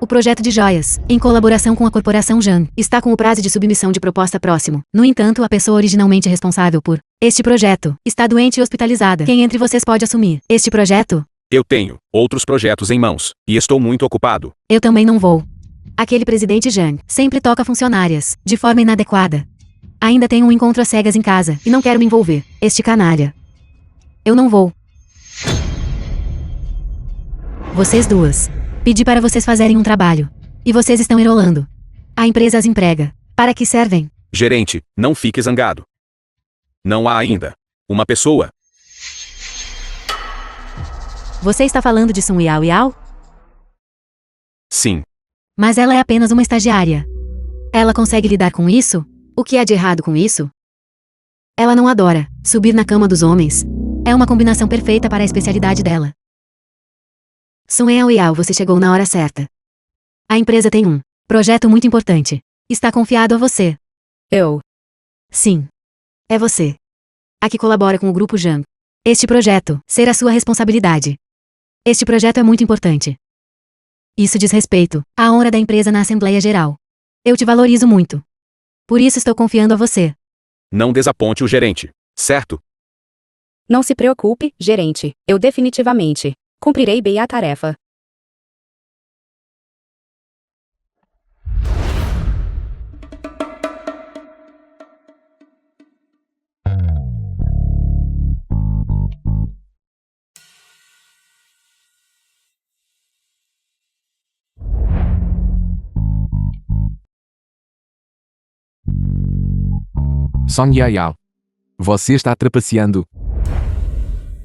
O projeto de joias, em colaboração com a corporação Jan, está com o prazo de submissão de proposta próximo. No entanto, a pessoa originalmente responsável por este projeto está doente e hospitalizada. Quem entre vocês pode assumir este projeto? Eu tenho outros projetos em mãos, e estou muito ocupado. Eu também não vou. Aquele presidente Jan sempre toca funcionárias, de forma inadequada. Ainda tenho um encontro às cegas em casa, e não quero me envolver. Este canalha. Eu não vou. Vocês duas. Pedi para vocês fazerem um trabalho. E vocês estão enrolando. A empresa as emprega. Para que servem? Gerente, não fique zangado. Não há ainda uma pessoa. Você está falando de Sun Yao Yao? Sim. Mas ela é apenas uma estagiária. Ela consegue lidar com isso? O que há de errado com isso? Ela não adora subir na cama dos homens. É uma combinação perfeita para a especialidade dela. Sun Yao Yao, você chegou na hora certa. A empresa tem um projeto muito importante. Está confiado a você. Eu. Sim. É você. A que colabora com o Grupo Jan. Este projeto será sua responsabilidade. Este projeto é muito importante. Isso diz respeito à honra da empresa na Assembleia Geral. Eu te valorizo muito. Por isso estou confiando a você. Não desaponte o gerente, certo? Não se preocupe, gerente. Eu definitivamente cumprirei bem a tarefa. Sun Yao. Você está trapaceando.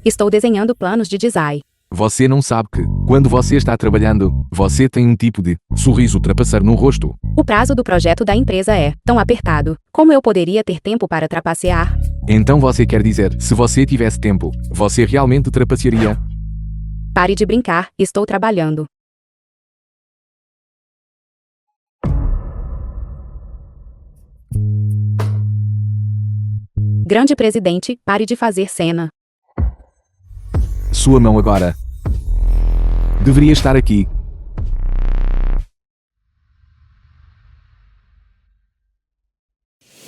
Estou desenhando planos de design. Você não sabe que, quando você está trabalhando, você tem um tipo de sorriso trapaceiro no rosto. O prazo do projeto da empresa é tão apertado. Como eu poderia ter tempo para trapacear? Então você quer dizer, se você tivesse tempo, você realmente trapacearia? Pare de brincar, estou trabalhando. Grande presidente, pare de fazer cena. Sua mão agora. Deveria estar aqui.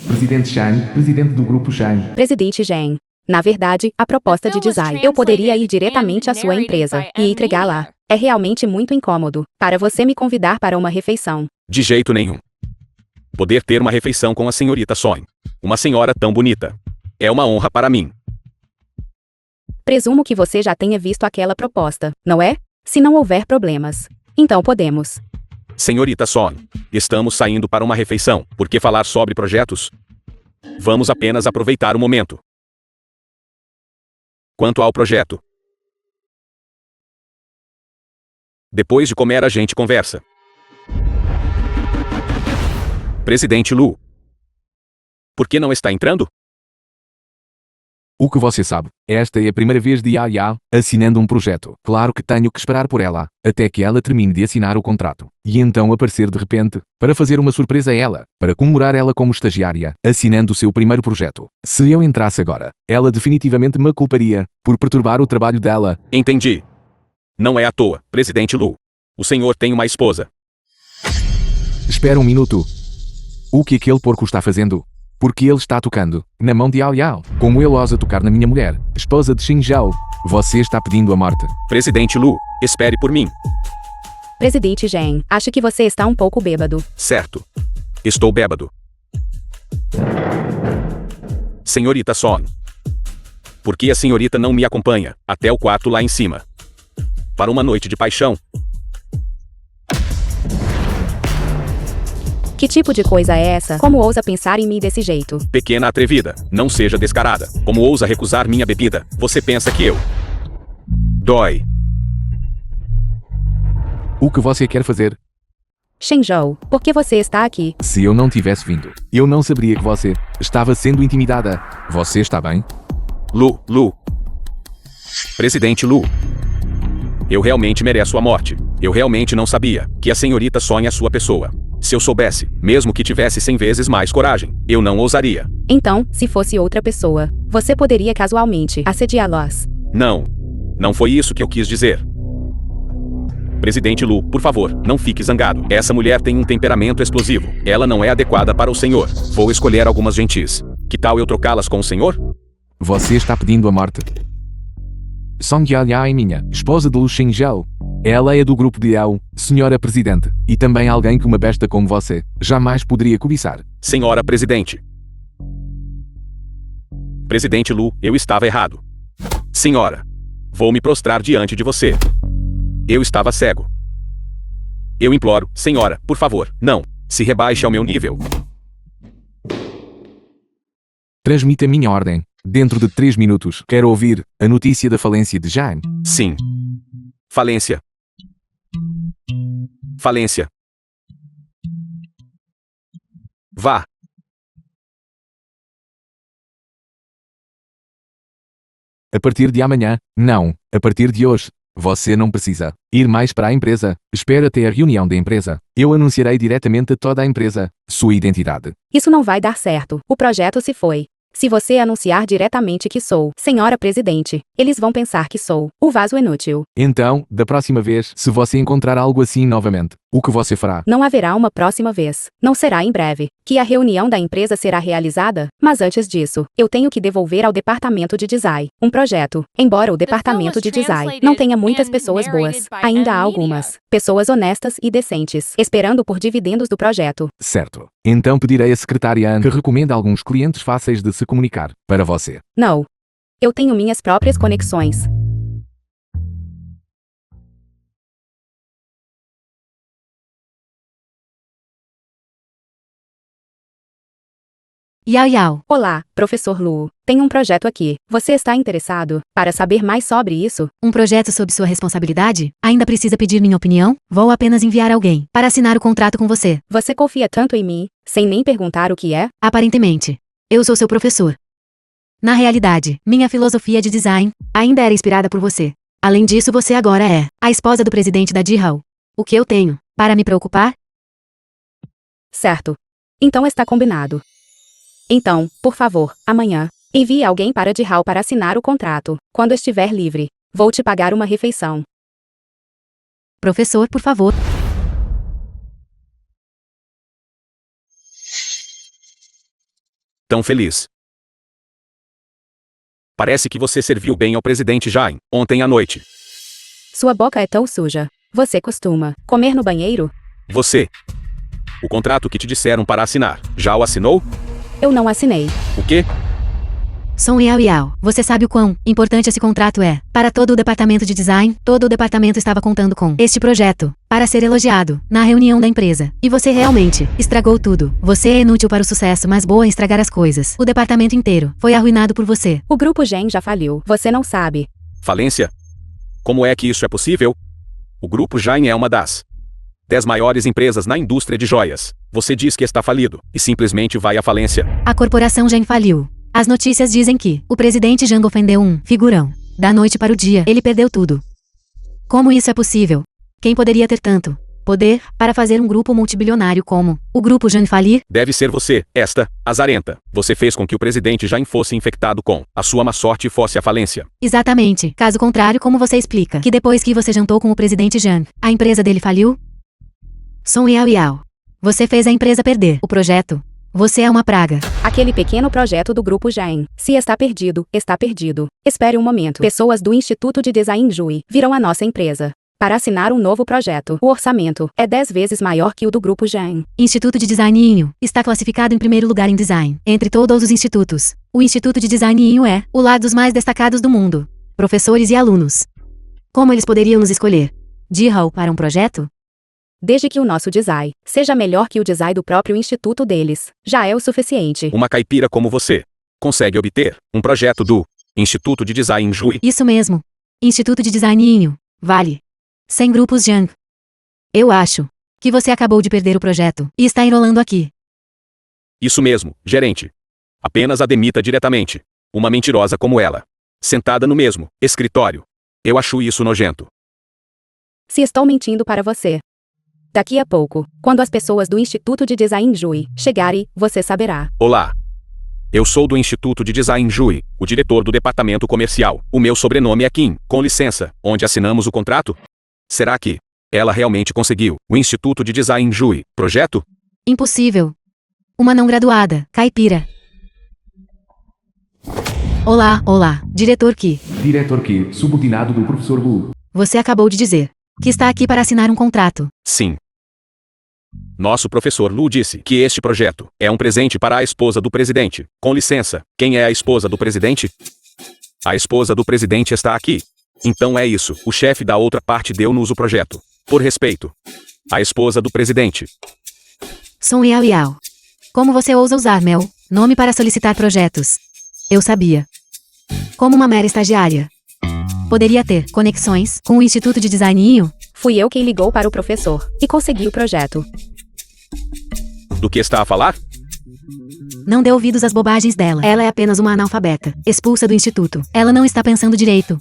Presidente Shang, presidente do grupo Shang. Presidente Zhang. Na verdade, a proposta de design. Eu poderia ir diretamente à sua empresa e entregá-la. É realmente muito incômodo para você me convidar para uma refeição. De jeito nenhum. Poder ter uma refeição com a senhorita Soin. Uma senhora tão bonita. É uma honra para mim. Presumo que você já tenha visto aquela proposta, não é? Se não houver problemas, então podemos. Senhorita Son, estamos saindo para uma refeição. Por que falar sobre projetos? Vamos apenas aproveitar o momento. Quanto ao projeto, depois de comer a gente conversa. Presidente Lu, por que não está entrando? O que você sabe, esta é a primeira vez de Yao assinando um projeto. Claro que tenho que esperar por ela, até que ela termine de assinar o contrato. E então aparecer de repente, para fazer uma surpresa a ela, para comemorar ela como estagiária, assinando o seu primeiro projeto. Se eu entrasse agora, ela definitivamente me culparia, por perturbar o trabalho dela. Entendi. Não é à toa, Presidente Lu. O senhor tem uma esposa. Espera um minuto. O que aquele porco está fazendo? Porque ele está tocando na mão de Yao. Como ele ousa tocar na minha mulher, esposa de Xin Zhao. Você está pedindo a morte. Presidente Lu, espere por mim. Presidente Zhang, acho que você está um pouco bêbado. Certo. Estou bêbado. Senhorita Son, por que a senhorita não me acompanha até o quarto lá em cima? Para uma noite de paixão. Que tipo de coisa é essa? Como ousa pensar em mim desse jeito? Pequena atrevida, não seja descarada. Como ousa recusar minha bebida? Você pensa que eu... Dói. O que você quer fazer? Xin Zhao, por que você está aqui? Se eu não tivesse vindo, eu não saberia que você estava sendo intimidada. Você está bem? Lu, Presidente Lu. Eu realmente mereço a morte. Eu realmente não sabia que a senhorita sonha a sua pessoa. Se eu soubesse, mesmo que tivesse 100 vezes mais coragem, eu não ousaria. Então, se fosse outra pessoa, você poderia casualmente assediá-los. Não. Não foi isso que eu quis dizer. Presidente Lu, por favor, não fique zangado. Essa mulher tem um temperamento explosivo. Ela não é adequada para o senhor. Vou escolher algumas gentis. Que tal eu trocá-las com o senhor? Você está pedindo a morte. Song Yaya é minha esposa de Lu Xingzhou. Ela é do grupo de Yao, senhora presidente, e também alguém que uma besta como você jamais poderia cobiçar. Senhora presidente. Presidente Lu, eu estava errado. Senhora. Vou me prostrar diante de você. Eu estava cego. Eu imploro, senhora, por favor, não. Se rebaixe ao meu nível. Transmita minha ordem. Dentro de 3 minutos, quero ouvir a notícia da falência de Jane. Sim. Falência. Falência. Vá. A partir de amanhã, não. A partir de hoje, você não precisa ir mais para a empresa. Espera até a reunião da empresa. Eu anunciarei diretamente a toda a empresa sua identidade. Isso não vai dar certo. O projeto se foi. Se você anunciar diretamente que sou senhora presidente, eles vão pensar que sou o vaso inútil. Então, da próxima vez, se você encontrar algo assim novamente, o que você fará? Não haverá uma próxima vez. Não será em breve que a reunião da empresa será realizada, mas antes disso, eu tenho que devolver ao departamento de design um projeto. Embora o departamento de design não tenha muitas pessoas boas, ainda há algumas pessoas honestas e decentes esperando por dividendos do projeto. Certo. Então pedirei à secretária Anne que recomende alguns clientes fáceis de se comunicar para você. Não. Eu tenho minhas próprias conexões. Yao Yao. Olá, professor Lu. Tem um projeto aqui. Você está interessado para saber mais sobre isso? Um projeto sob sua responsabilidade? Ainda precisa pedir minha opinião? Vou apenas enviar alguém para assinar o contrato com você. Você confia tanto em mim, sem nem perguntar o que é? Aparentemente. Eu sou seu professor. Na realidade, minha filosofia de design ainda era inspirada por você. Além disso, você agora é a esposa do presidente da Jihao. O que eu tenho para me preocupar? Certo. Então está combinado. Então, por favor, amanhã, envie alguém para Jihao para assinar o contrato. Quando estiver livre, vou te pagar uma refeição. Professor, por favor. Tão feliz. Parece que você serviu bem ao presidente Jain ontem à noite. Sua boca é tão suja. Você costuma comer no banheiro? Você. O contrato que te disseram para assinar, já o assinou? Eu não assinei. O quê? Song Yao Yao, você sabe o quão importante esse contrato é para todo o departamento de design. Todo o departamento estava contando com este projeto para ser elogiado na reunião da empresa. E você realmente estragou tudo. Você é inútil para o sucesso, mas boa em estragar as coisas. O departamento inteiro foi arruinado por você. O grupo Gen já faliu. Você não sabe. Falência? Como é que isso é possível? O grupo Jain é uma das 10 maiores empresas na indústria de joias. Você diz que está falido e simplesmente vai à falência. A corporação Gen faliu. As notícias dizem que o presidente Zhang ofendeu um figurão. Da noite para o dia, ele perdeu tudo. Como isso é possível? Quem poderia ter tanto poder para fazer um grupo multibilionário como o grupo Zhang falir? Deve ser você, esta azarenta. Você fez com que o presidente Jain fosse infectado com a sua má sorte e fosse à falência. Exatamente. Caso contrário, como você explica que depois que você jantou com o presidente Zhang, a empresa dele faliu? Song Yao Yao. Você fez a empresa perder o projeto. Você é uma praga. Aquele pequeno projeto do grupo Jain. Se está perdido, está perdido. Espere um momento. Pessoas do Instituto de Design Jui virão à nossa empresa para assinar um novo projeto. O orçamento é 10 vezes maior que o do grupo Jain. Instituto de Design Inho está classificado em primeiro lugar em design entre todos os institutos. O Instituto de Design Inho é o lar dos mais destacados do mundo. Professores e alunos. Como eles poderiam nos escolher? Jihao para um projeto? Desde que o nosso design seja melhor que o design do próprio instituto deles, já é o suficiente. Uma caipira como você consegue obter um projeto do Instituto de Design Jui. Isso mesmo. Instituto de Design Inho. Vale. 100 grupos Zhang. Eu acho que você acabou de perder o projeto e está enrolando aqui. Isso mesmo, gerente. Apenas a demita diretamente. Uma mentirosa como ela. sentada no mesmo escritório. Eu acho isso nojento. Se estou mentindo para você. Daqui a pouco, quando as pessoas do Instituto de Design Jui chegarem, você saberá. Olá. Eu sou do Instituto de Design Jui, o diretor do departamento comercial. O meu sobrenome é Kim, com licença. Onde assinamos o contrato? Será que ela realmente conseguiu? O Instituto de Design Jui, projeto? Impossível. Uma não graduada, caipira. Olá, diretor Ki. Diretor Ki, subordinado do professor Lu. Você acabou de dizer que está aqui para assinar um contrato. Sim. Nosso professor Lu disse que este projeto é um presente para a esposa do presidente. Com licença, quem é a esposa do presidente? A esposa do presidente está aqui. Então é isso, o chefe da outra parte deu-nos o projeto. Por respeito. A esposa do presidente. Sou Yao. Como você ousa usar meu nome para solicitar projetos? Eu sabia. Como uma mera estagiária. Poderia ter conexões com o Instituto de Design. Fui eu quem ligou para o professor e consegui o projeto. Do que está a falar? Não dê ouvidos às bobagens dela. Ela é apenas uma analfabeta, expulsa do instituto. Ela não está pensando direito.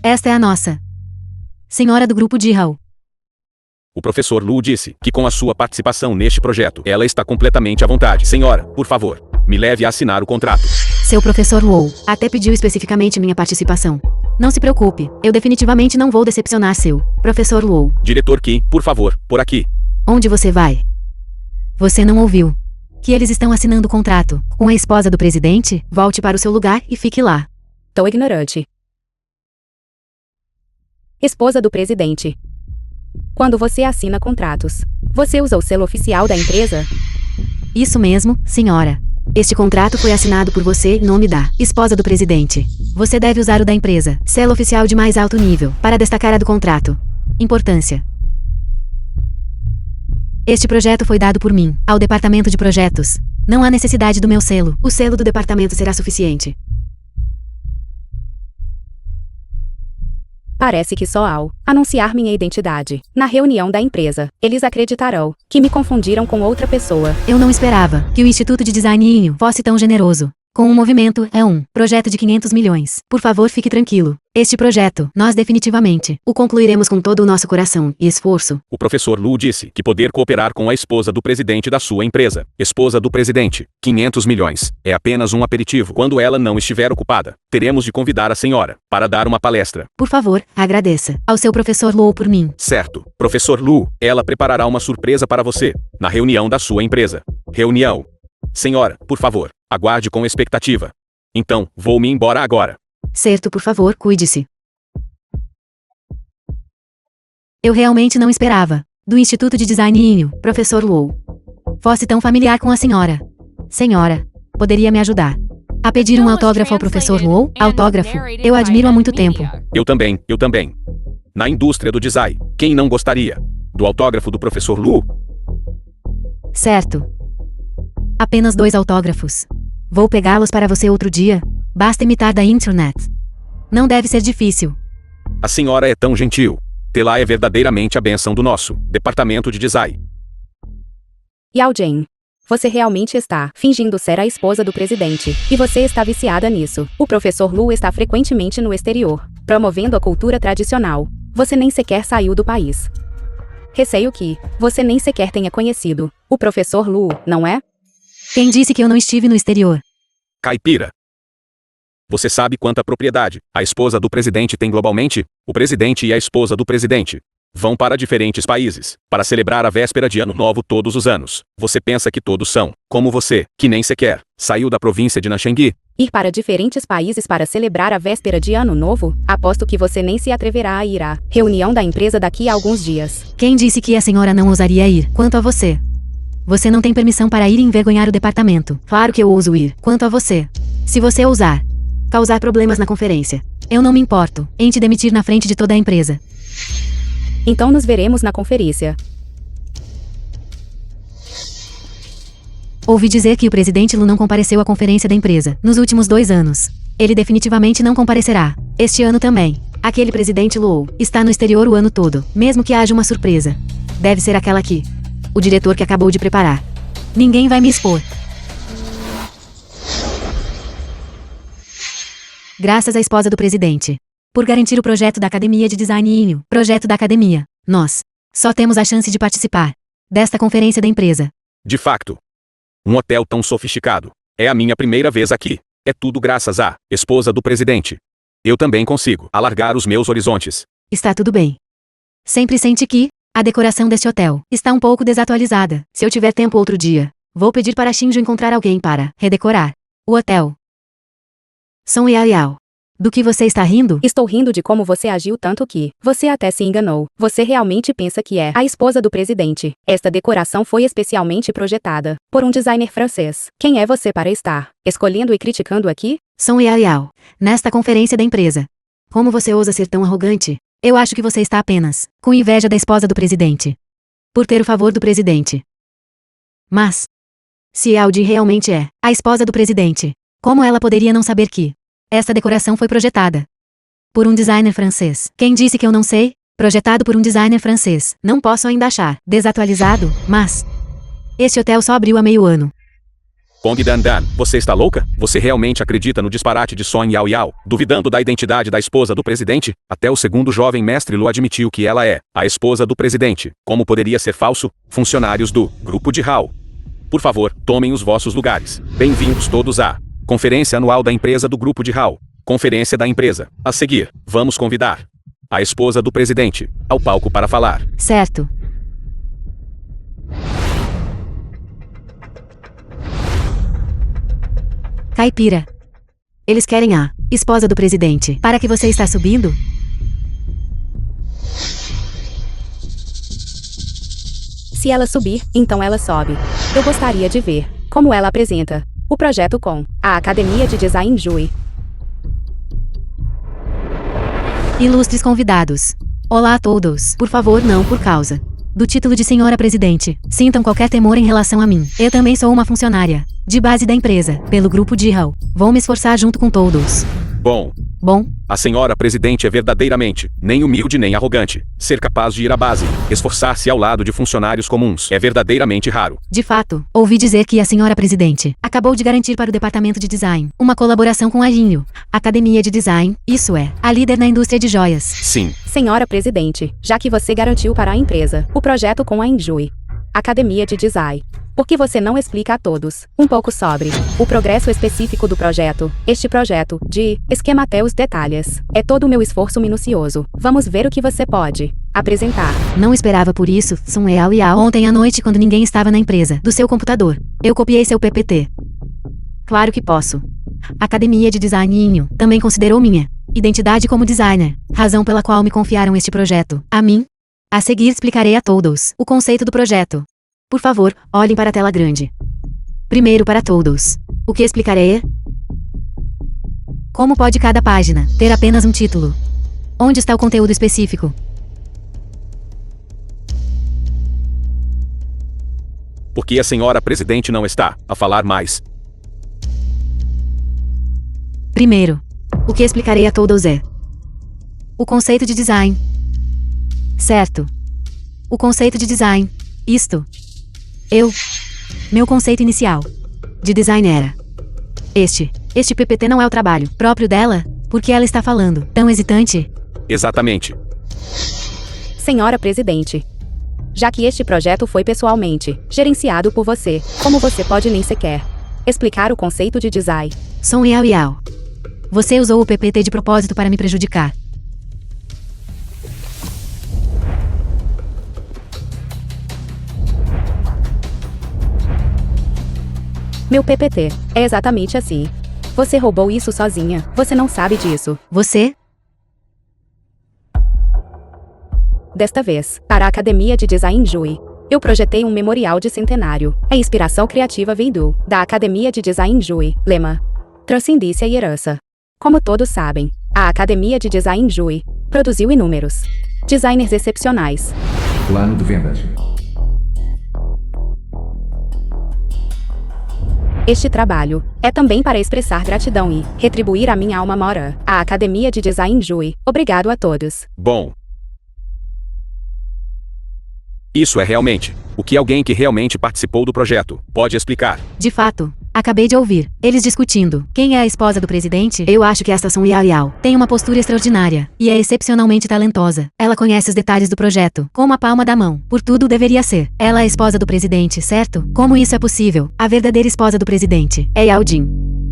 Esta é a nossa senhora do grupo de Hall. O professor Lu disse que com a sua participação neste projeto, ela está completamente à vontade. Senhora, por favor, me leve a assinar o contrato. Seu professor Wu até pediu especificamente minha participação. Não se preocupe, eu definitivamente não vou decepcionar seu professor Wu. Diretor Ki, por favor, por aqui. Onde você vai? Você não ouviu que eles estão assinando o contrato com a esposa do presidente? Volte para o seu lugar e fique lá. Tô ignorante. Esposa do presidente. Quando você assina contratos, você usa o selo oficial da empresa? Isso mesmo, senhora. Este contrato foi assinado por você em nome da esposa do presidente. Você deve usar o da empresa, selo oficial de mais alto nível, para destacar a do contrato. Importância. Este projeto foi dado por mim, ao departamento de projetos. Não há necessidade do meu selo. O selo do departamento será suficiente. Parece que só ao anunciar minha identidade na reunião da empresa, eles acreditarão que me confundiram com outra pessoa. Eu não esperava que o Instituto de Design fosse tão generoso. Com o movimento é um projeto de 500 milhões. Por favor, fique tranquilo. Este projeto, nós definitivamente o concluiremos com todo o nosso coração e esforço. O professor Lu disse que poder cooperar com a esposa do presidente da sua empresa. Esposa do presidente, 500 milhões. É apenas um aperitivo. Quando ela não estiver ocupada, teremos de convidar a senhora para dar uma palestra. Por favor, agradeça ao seu professor Lu por mim. Certo. Professor Lu, ela preparará uma surpresa para você, na reunião da sua empresa. Reunião. Senhora, por favor, aguarde com expectativa. Então, vou-me embora agora. Certo, por favor, cuide-se. Eu realmente não esperava. Do Instituto de Design, professor Wu. Fosse tão familiar com a senhora. Senhora, poderia me ajudar a pedir um autógrafo ao professor Wu? Autógrafo? Eu admiro há muito tempo. Eu também. Na indústria do design, quem não gostaria do autógrafo do professor Lu? Certo. Apenas 2 autógrafos. Vou pegá-los para você outro dia. Basta imitar da internet. Não deve ser difícil. A senhora é tão gentil. Tê-la é verdadeiramente a bênção do nosso departamento de design. Yao Jane, você realmente está fingindo ser a esposa do presidente, e você está viciada nisso. O professor Lu está frequentemente no exterior, promovendo a cultura tradicional. Você nem sequer saiu do país. Receio que você nem sequer tenha conhecido o professor Lu, não é? Quem disse que eu não estive no exterior? Caipira. Você sabe quanta propriedade a esposa do presidente tem globalmente? O presidente e a esposa do presidente vão para diferentes países para celebrar a véspera de Ano Novo todos os anos. Você pensa que todos são como você, que nem sequer saiu da província de Nanchengui? Ir para diferentes países para celebrar a véspera de Ano Novo? Aposto que você nem se atreverá a ir à reunião da empresa daqui a alguns dias. Quem disse que a senhora não ousaria ir? Quanto a você, você não tem permissão para ir e envergonhar o departamento. Claro que eu ouso ir. Quanto a você, se você ousar causar problemas na conferência, eu não me importo em te demitir na frente de toda a empresa. Então nos veremos na conferência. Ouvi dizer que o presidente Lu não compareceu à conferência da empresa nos últimos 2 anos. Ele definitivamente não comparecerá este ano também. Aquele presidente Lu está no exterior o ano todo, mesmo que haja uma surpresa. Deve ser aquela aqui. O diretor que acabou de preparar. Ninguém vai me expor. Graças à esposa do presidente. Por garantir o projeto da Academia de Design Inho. Projeto da Academia. Nós só temos a chance de participar desta conferência da empresa. De facto. Um hotel tão sofisticado. É a minha primeira vez aqui. É tudo graças à esposa do presidente. Eu também consigo alargar os meus horizontes. Está tudo bem. Sempre sente que a decoração deste hotel está um pouco desatualizada. Se eu tiver tempo outro dia, vou pedir para Shinjo encontrar alguém para redecorar o hotel. Song Yao. Do que você está rindo? Estou rindo de como você agiu tanto que você até se enganou. Você realmente pensa que é a esposa do presidente. Esta decoração foi especialmente projetada por um designer francês. Quem é você para estar escolhendo e criticando aqui? Song Yao. Nesta conferência da empresa. Como você ousa ser tão arrogante? Eu acho que você está apenas com inveja da esposa do presidente. Por ter o favor do presidente. Mas, se Audi realmente é a esposa do presidente, como ela poderia não saber que esta decoração foi projetada por um designer francês? Quem disse que eu não sei? Projetado por um designer francês. Não posso ainda achar desatualizado, mas este hotel só abriu há meio ano. Kong Dan, você está louca? Você realmente acredita no disparate de Song Yao, duvidando da identidade da esposa do presidente? Até o segundo jovem mestre Lu admitiu que ela é a esposa do presidente. Como poderia ser falso? Funcionários do grupo de Hall. Por favor, tomem os vossos lugares. Bem-vindos todos à Conferência Anual da Empresa do Grupo de Hall. Conferência da Empresa. A seguir, vamos convidar a esposa do presidente ao palco para falar. Certo. Caipira. Eles querem a esposa do presidente. Para que você está subindo? Se ela subir, então ela sobe. Eu gostaria de ver como ela apresenta o projeto com a Academia de Design Jui. Ilustres convidados. Olá a todos. Por favor, não por causa do título de senhora presidente, sintam qualquer temor em relação a mim. Eu também sou uma funcionária de base da empresa, pelo grupo de Hall. Vou me esforçar junto com todos. Bom, a senhora presidente é verdadeiramente nem humilde nem arrogante. Ser capaz de ir à base, esforçar-se ao lado de funcionários comuns é verdadeiramente raro. De fato, ouvi dizer que a senhora presidente acabou de garantir para o departamento de design uma colaboração com a Inho, Academia de Design, isso é, a líder na indústria de joias. Sim. Senhora presidente, já que você garantiu para a empresa o projeto com a Injui, Academia de Design, por que você não explica a todos, um pouco sobre o progresso específico do projeto? Este projeto, de esquema até os detalhes, é todo o meu esforço minucioso. Vamos ver o que você pode apresentar. Não esperava por isso, Song Yao. Ontem à noite, quando ninguém estava na empresa, do seu computador, eu copiei seu PPT. Claro que posso. Academia de Design Inho também considerou minha identidade como designer, razão pela qual me confiaram este projeto a mim. A seguir explicarei a todos o conceito do projeto. Por favor, olhem para a tela grande. Primeiro para todos. O que explicarei é como pode cada página ter apenas um título? Onde está o conteúdo específico? Por que a senhora presidente não está a falar mais? Primeiro, o que explicarei a todos é o conceito de design. Certo. O conceito de design. Isto. Meu conceito inicial de design era este PPT não é o trabalho próprio dela? Por que ela está falando tão hesitante? Exatamente. Senhora presidente, já que este projeto foi pessoalmente gerenciado por você, como você pode nem sequer explicar o conceito de design? Song Yao. Você usou o PPT de propósito para me prejudicar. Meu PPT é exatamente assim. Você roubou isso sozinha. Você não sabe disso. Você? Desta vez, para a Academia de Design Jui, eu projetei um memorial de centenário. A inspiração criativa veio da Academia de Design Jui. Lema: transcendência e herança. Como todos sabem, a Academia de Design Jui produziu inúmeros designers excepcionais. Plano de vendas. Este trabalho é também para expressar gratidão e retribuir a minha alma mater, a Academia de Design Jui. Obrigado a todos. Bom. Isso é realmente o que alguém que realmente participou do projeto pode explicar. De fato, Acabei de ouvir eles discutindo. Quem é a esposa do presidente? Eu acho que esta Sun Yao Yao tem uma postura extraordinária e é excepcionalmente talentosa. Ela conhece os detalhes do projeto como a palma da mão. Por tudo deveria ser. Ela é a esposa do presidente, certo? Como isso é possível? A verdadeira esposa do presidente é Yao Jin.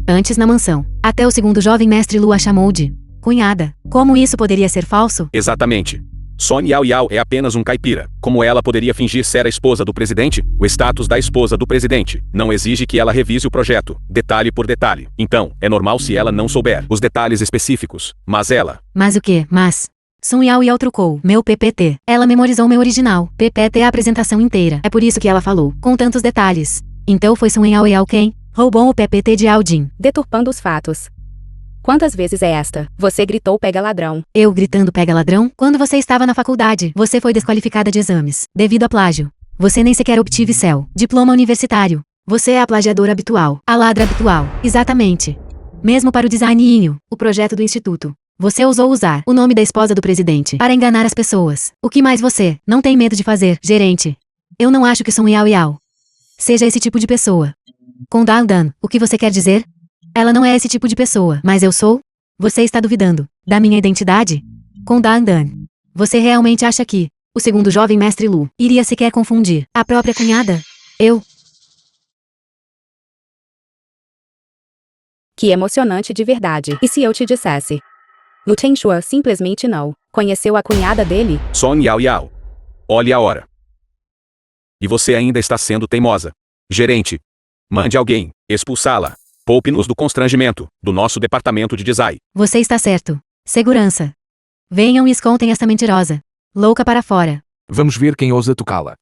Antes na mansão, até o segundo jovem mestre Lu a chamou de cunhada. Como isso poderia ser falso? Exatamente. Son Yao Yao é apenas um caipira. Como ela poderia fingir ser a esposa do presidente? O status da esposa do presidente não exige que ela revise o projeto, detalhe por detalhe. Então, é normal se ela não souber os detalhes específicos. Mas ela... Mas o quê? Mas... Sun Yao Yao trucou meu PPT. Ela memorizou meu original. PPT é a apresentação inteira. É por isso que ela falou, com tantos detalhes. Então foi Sun Yao Yao quem roubou o PPT de Yao Jin. Deturpando os fatos. Quantas vezes é esta? Você gritou pega ladrão. Eu gritando pega ladrão? Quando você estava na faculdade, você foi desqualificada de exames, devido a plágio. Você nem sequer obtive CEL, diploma universitário. Você é a plagiadora habitual, a ladra habitual. Exatamente. Mesmo para o designinho, o projeto do instituto. Você ousou usar o nome da esposa do presidente para enganar as pessoas. O que mais você não tem medo de fazer, gerente? Eu não acho que Sun Yao Yao seja esse tipo de pessoa. Com Dan Dan, o que você quer dizer? Ela não é esse tipo de pessoa, mas eu sou? Você está duvidando da minha identidade? Com Dan Dan. Você realmente acha que o segundo jovem mestre Lu iria sequer confundir a própria cunhada? Eu? Que emocionante de verdade. E se eu te dissesse? Lu Tenshua simplesmente não conheceu a cunhada dele? Son Yao Yao. Olhe a hora. E você ainda está sendo teimosa. Gerente. Mande alguém expulsá-la. Poupe-nos do constrangimento do nosso departamento de design. Você está certo. Segurança. Venham e escontem esta mentirosa louca para fora. Vamos ver quem ousa tocá-la.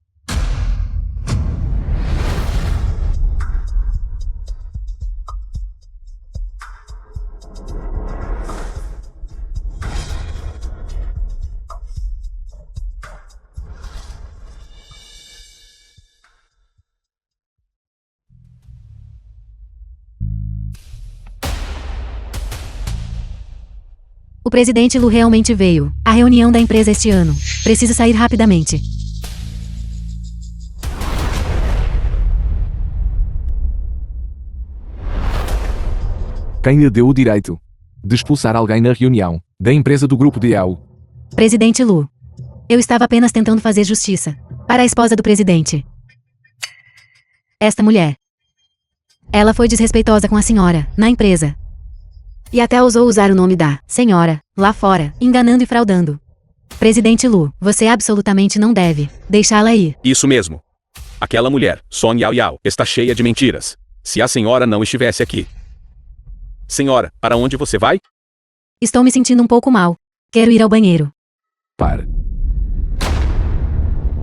O presidente Lu realmente veio à reunião da empresa este ano. Preciso sair rapidamente. Quem lhe deu o direito de expulsar alguém na reunião da empresa do grupo de Yao? Presidente Lu. Eu estava apenas tentando fazer justiça para a esposa do presidente. Esta mulher. Ela foi desrespeitosa com a senhora na empresa. E até ousou usar o nome da senhora lá fora, enganando e fraudando. Presidente Lu, você absolutamente não deve deixá-la ir. Isso mesmo. Aquela mulher, Son Yao Yao, está cheia de mentiras. Se a senhora não estivesse aqui. Senhora, para onde você vai? Estou me sentindo um pouco mal. Quero ir ao banheiro. Pare.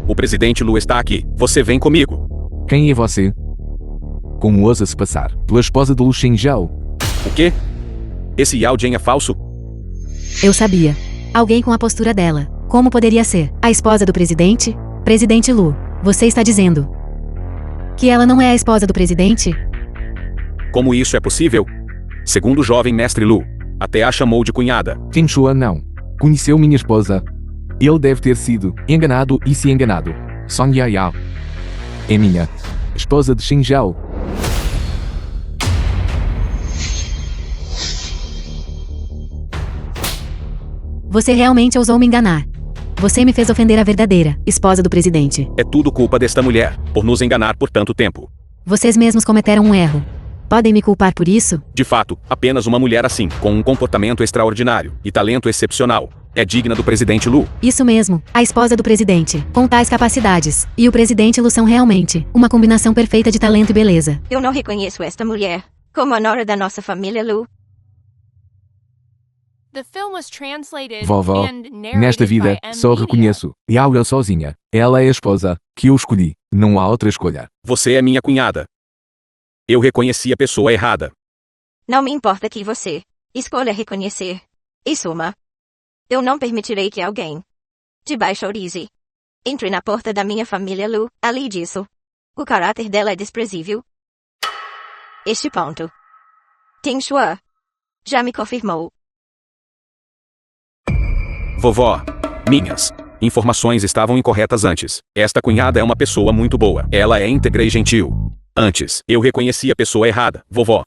O presidente Lu está aqui. Você vem comigo. Quem é você? Como ousa se passar pela esposa de Lu Xingzhou? O quê? Esse Yao Jin é falso? Eu sabia. Alguém com a postura dela. Como poderia ser a esposa do presidente? Presidente Lu, você está dizendo que ela não é a esposa do presidente? Como isso é possível? Segundo o jovem mestre Lu, até a chamou de cunhada. Tenshua não conheceu minha esposa. Ele deve ter sido enganado e se enganado. Son Yao Yao é minha esposa de Xingzhou. Você realmente ousou me enganar. Você me fez ofender a verdadeira esposa do presidente. É tudo culpa desta mulher, por nos enganar por tanto tempo. Vocês mesmos cometeram um erro. Podem me culpar por isso? De fato, apenas uma mulher assim, com um comportamento extraordinário e talento excepcional, é digna do presidente Lu. Isso mesmo, a esposa do presidente, com tais capacidades, e o presidente Lu são realmente uma combinação perfeita de talento e beleza. Eu não reconheço esta mulher como a nora da nossa família Lu. The film was translated Vovó, and narrated nesta vida, by M. só Media. reconheço Yao Yao sozinha. Ela é a esposa que eu escolhi. Não há outra escolha. Você é minha cunhada. Eu reconheci a pessoa errada. Não me importa que você escolha reconhecer. Em suma, eu não permitirei que alguém de baixorize entre na porta da minha família Lu. Além disso, o caráter dela é desprezível. Este ponto, Tenshua já me confirmou. Vovó, minhas informações estavam incorretas antes. Esta cunhada é uma pessoa muito boa. Ela é íntegra e gentil. Antes, eu reconheci a pessoa errada, vovó.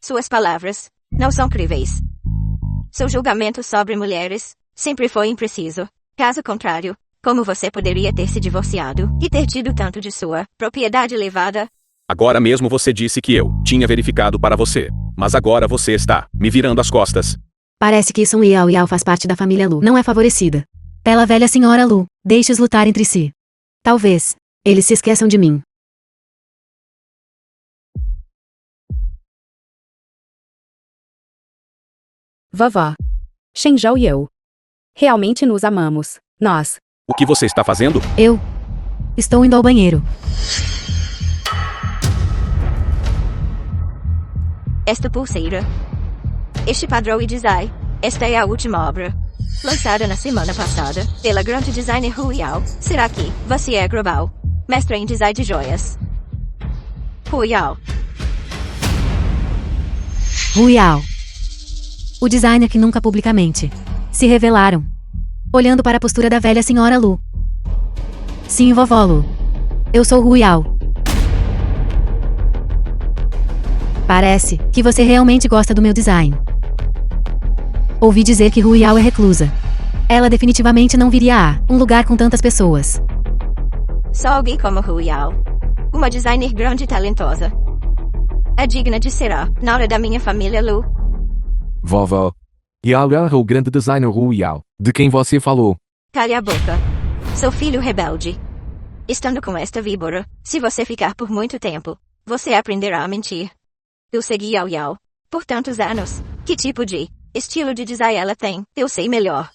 Suas palavras não são críveis. Seu julgamento sobre mulheres sempre foi impreciso. Caso contrário, como você poderia ter se divorciado e ter tido tanto de sua propriedade levada? Agora mesmo você disse que eu tinha verificado para você. Mas agora você está me virando as costas. Parece que Sun Yao Yao faz parte da família Lu. Não é favorecida. Pela velha senhora Lu, deixe-os lutar entre si. Talvez eles se esqueçam de mim. Vovó. Shenjiao e eu. Realmente nos amamos. Nós. O que você está fazendo? Eu estou indo ao banheiro. Esta pulseira. Este padrão e design. Esta é a última obra. Lançada na semana passada, pela grande designer Hu Yao. Será que você é global? Mestre em design de joias. Hu Yao. Hu Yao. O designer que nunca publicamente se revelaram. Olhando para a postura da velha senhora Lu. Sim, vovó Lu. Eu sou Hu Yao. Parece que você realmente gosta do meu design. Ouvi dizer que Hu Yao é reclusa. Ela definitivamente não viria a um lugar com tantas pessoas. Só alguém como Hu Yao. Uma designer grande e talentosa. É digna de ser a nora da minha família Lu. Vovó. Yao é o grande designer Hu Yao, de quem você falou. Cale a boca. Seu filho rebelde. Estando com esta víbora, se você ficar por muito tempo, você aprenderá a mentir. Eu segui Yao Yao por tantos anos. Que tipo de estilo de design ela tem? Eu sei melhor.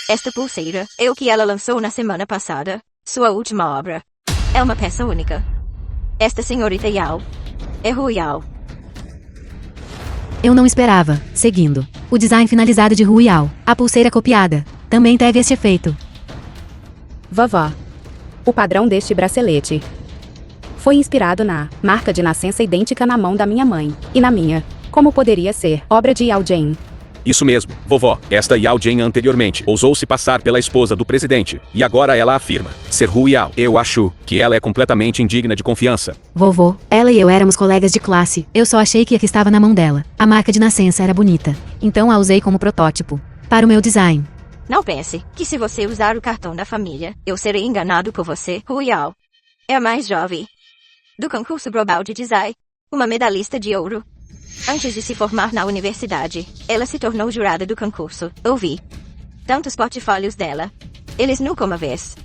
Esta pulseira é o que ela lançou na semana passada. Sua última obra. É uma peça única. Esta senhorita Yao é Hu Yao. Eu não esperava, seguindo o design finalizado de Hu Yao. A pulseira copiada também teve este efeito. Vovó. O padrão deste bracelete foi inspirado na marca de nascença idêntica na mão da minha mãe e na minha. Como poderia ser obra de Yao Jane? Isso mesmo, vovó. Esta Yao Jane anteriormente ousou se passar pela esposa do presidente. E agora ela afirma ser Hu Yao. Eu acho que ela é completamente indigna de confiança. Vovô, ela e eu éramos colegas de classe. Eu só achei que a que estava na mão dela. A marca de nascença era bonita. Então a usei como protótipo para o meu design. Não pense que se você usar o cartão da família, eu serei enganado por você. Hu Yao é a mais jovem do concurso global de design. Uma medalhista de ouro. Antes de se formar na universidade, ela se tornou jurada do concurso. Ouvi tantos portfólios dela. Eles nunca uma vez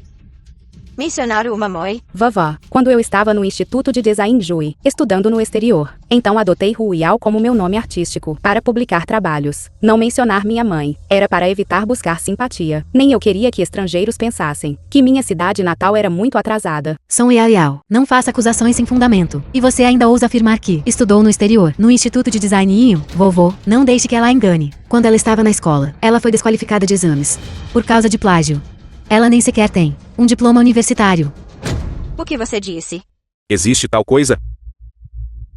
mencionaram uma mãe. Vovó, quando eu estava no Instituto de Design Jui, estudando no exterior, então adotei Hu Yao como meu nome artístico, para publicar trabalhos. Não mencionar minha mãe, era para evitar buscar simpatia. Nem eu queria que estrangeiros pensassem que minha cidade natal era muito atrasada. Sun Yao Yao, não faça acusações sem fundamento. E você ainda ousa afirmar que estudou no exterior, no Instituto de Design Yin? Vovô, não deixe que ela a engane. Quando ela estava na escola, ela foi desqualificada de exames por causa de plágio. Ela nem sequer tem um diploma universitário. O que você disse? Existe tal coisa?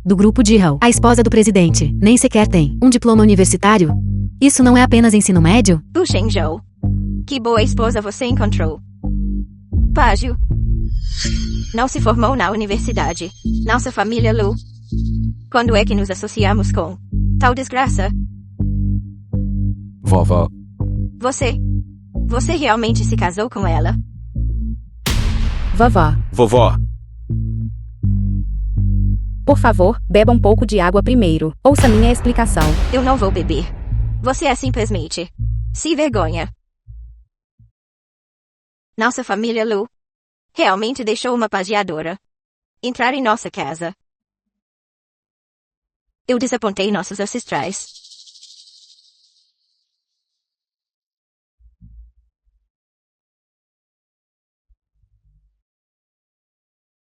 Do grupo Jihao, a esposa do presidente, nem sequer tem um diploma universitário? Isso não é apenas ensino médio? Hu Shenzhou. Que boa esposa você encontrou. Plágio. Não se formou na universidade. Nossa família Lu. Quando é que nos associamos com tal desgraça? Vovó. Você realmente se casou com ela? Vovó. Vovó. Por favor, beba um pouco de água primeiro. Ouça minha explicação. Eu não vou beber. Você é simplesmente sem vergonha. Nossa família Lu realmente deixou uma pagiadora entrar em nossa casa. Eu desapontei nossos ancestrais.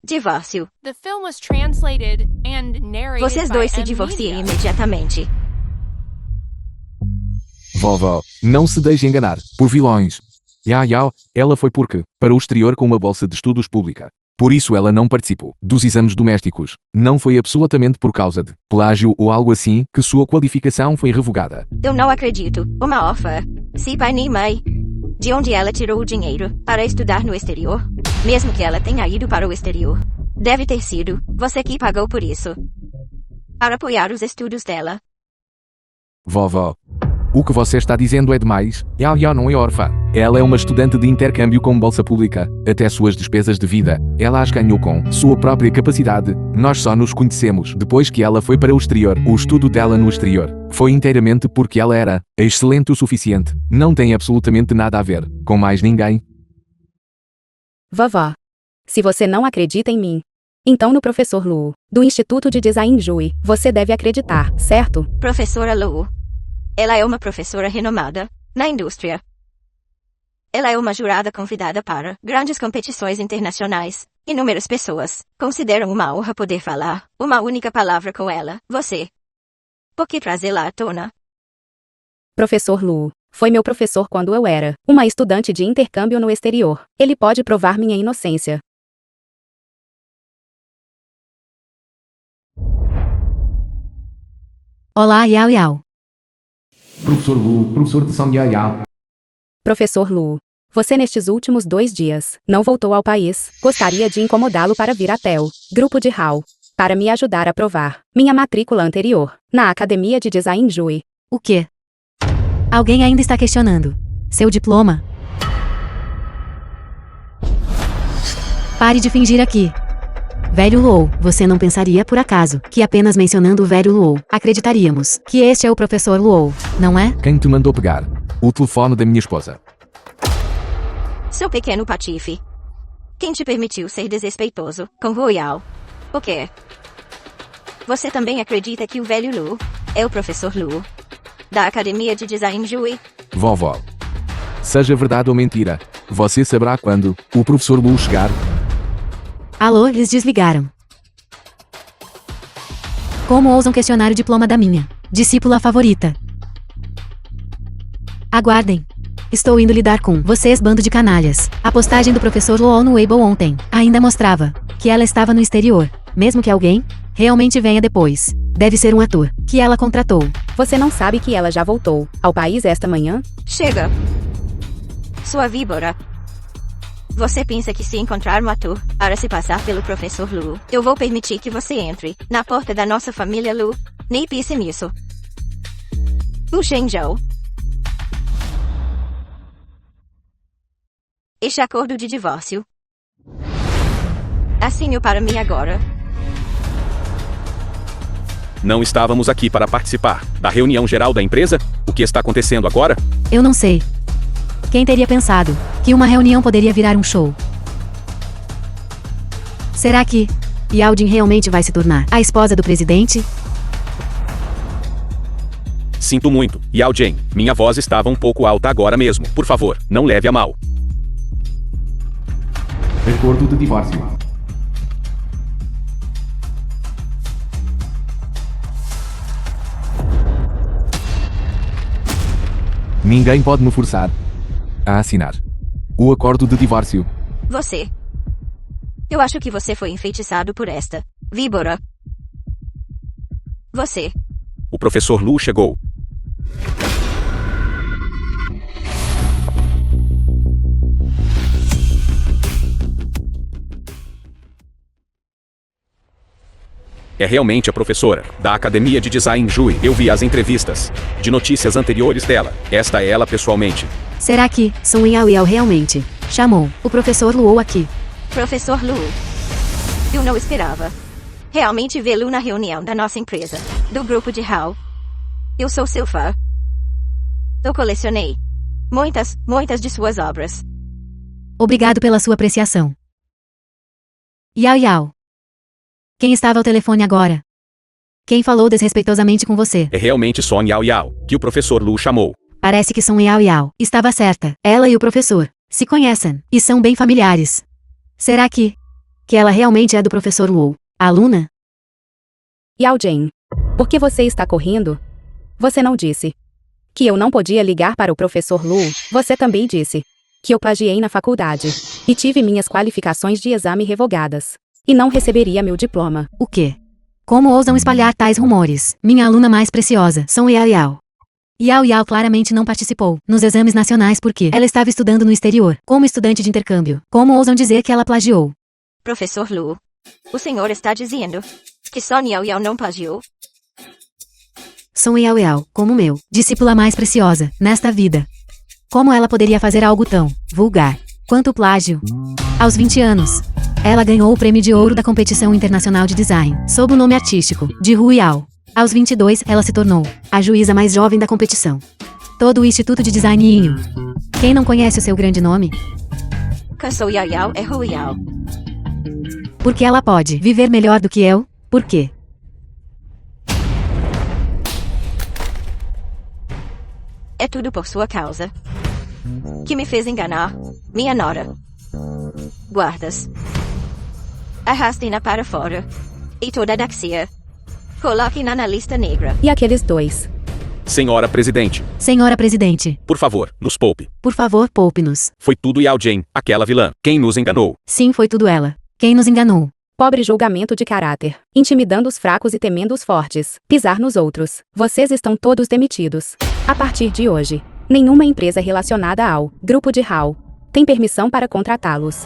Divórcio. The film was translated and narrated Vocês by dois se M. divorciem Media. imediatamente. Vovó, não se deixe enganar por vilões. Yao Yao, ela foi para o exterior com uma bolsa de estudos pública. Por isso ela não participou dos exames domésticos. Não foi absolutamente por causa de plágio ou algo assim que sua qualificação foi revogada. Eu não acredito. Uma órfã. Se pai nem mãe. De onde ela tirou o dinheiro para estudar no exterior? Mesmo que ela tenha ido para o exterior. Deve ter sido você que pagou por isso. Para apoiar os estudos dela. Vovó. O que você está dizendo é demais. Yao Yao não é órfã. Ela é uma estudante de intercâmbio com bolsa pública. Até suas despesas de vida, ela as ganhou com sua própria capacidade. Nós só nos conhecemos depois que ela foi para o exterior. O estudo dela no exterior foi inteiramente porque ela era excelente o suficiente. Não tem absolutamente nada a ver com mais ninguém. Vovó. Se você não acredita em mim, então no professor Lu, do Instituto de Design Jui, você deve acreditar, certo? Professora Lu. Ela é uma professora renomada na indústria. Ela é uma jurada convidada para grandes competições internacionais. Inúmeras pessoas consideram uma honra poder falar uma única palavra com ela, você. Por que trazê-la à tona? Professor Lu foi meu professor quando eu era uma estudante de intercâmbio no exterior. Ele pode provar minha inocência. Olá, Yao Yao. Professor Lu, professor de São Yao Yao. Professor Lu, você nestes últimos 2 dias não voltou ao país. Gostaria de incomodá-lo para vir até o grupo de Hall para me ajudar a provar minha matrícula anterior na Academia de Design Jui. O quê? Alguém ainda está questionando seu diploma? Pare de fingir aqui. Velho Luo, você não pensaria por acaso que apenas mencionando o velho Luo, acreditaríamos que este é o professor Luo, não é? Quem te mandou pegar o telefone da minha esposa? Seu pequeno patife. Quem te permitiu ser desrespeitoso com Royal? O quê? Você também acredita que o velho Lu é o professor Lu da Academia de Design Jui? Vovó. Seja verdade ou mentira, você saberá quando o professor Lu chegar. Alô, eles desligaram. Como ousam questionar o diploma da minha discípula favorita? Aguardem. Estou indo lidar com vocês, bando de canalhas. A postagem do professor Luo no Weibo ontem ainda mostrava que ela estava no exterior. Mesmo que alguém realmente venha depois, deve ser um ator que ela contratou. Você não sabe que ela já voltou ao país esta manhã? Chega. Sua víbora. Você pensa que se encontrar um ator para se passar pelo professor Lu, eu vou permitir que você entre na porta da nossa família Lu? Nem pense nisso. Lu Shenzhou. Este acordo de divórcio. Assine-o para mim agora. Não estávamos aqui para participar da reunião geral da empresa? O que está acontecendo agora? Eu não sei. Quem teria pensado que uma reunião poderia virar um show? Será que Yao Jing realmente vai se tornar a esposa do presidente? Sinto muito, Yao Jing. Minha voz estava um pouco alta agora mesmo. Por favor, não leve a mal. Acordo de divórcio. Ninguém pode me forçar a assinar o acordo de divórcio. Você. Eu acho que você foi enfeitiçado por esta víbora. Você. O professor Lu chegou. É realmente a professora da Academia de Design Jui. Eu vi as entrevistas de notícias anteriores dela. Esta é ela pessoalmente. Será que Song Yao Yao realmente chamou o professor Luo aqui? Professor Lu. Eu não esperava realmente vê-lo na reunião da nossa empresa, do grupo de Hall. Eu sou seu fã. Eu colecionei muitas de suas obras. Obrigado pela sua apreciação. Yao Yao. Quem estava ao telefone agora? Quem falou desrespeitosamente com você? É realmente Song Yao Yao, que o professor Lu chamou. Parece que Song Yao Yao estava certa. Ela e o professor se conhecem e são bem familiares. Será que ela realmente é do professor Luo, a aluna? Yao Jing, por que você está correndo? Você não disse que eu não podia ligar para o professor Lu. Você também disse que eu plagiei na faculdade e tive minhas qualificações de exame revogadas e não receberia meu diploma. O quê? Como ousam espalhar tais rumores? Minha aluna mais preciosa, Song Yao Yao. Yao Yao claramente não participou nos exames nacionais porque ela estava estudando no exterior, como estudante de intercâmbio. Como ousam dizer que ela plagiou? Professor Lu, O senhor está dizendo que Son Yao Yao não plagiou? Sou Yao Yao, como meu, discípula mais preciosa, nesta vida. Como ela poderia fazer algo tão vulgar quanto o plágio? Aos 20 anos, ela ganhou o prêmio de ouro da competição internacional de design, sob o nome artístico de Hu Yao. Aos 22, ela se tornou a juíza mais jovem da competição. Todo o Instituto de Design Yinhu. Quem não conhece o seu grande nome? Que sou Yao Yao é Hu Yao. Porque ela pode viver melhor do que eu? Por quê? É tudo por sua causa. Que me fez enganar minha nora. Guardas. Arrastem-na para fora. E toda a Daxia. Coloquem-na na lista negra. E aqueles dois? Senhora Presidente, Senhora Presidente, por favor, nos poupe. por favor, poupe-nos. Foi tudo Yao Jane, aquela vilã, quem nos enganou. Sim, foi tudo ela. Quem nos enganou? Pobre julgamento de caráter. Intimidando os fracos e temendo os fortes. Pisar nos outros. Vocês estão todos demitidos. A partir de hoje, nenhuma empresa relacionada ao grupo de Hao tem permissão para contratá-los.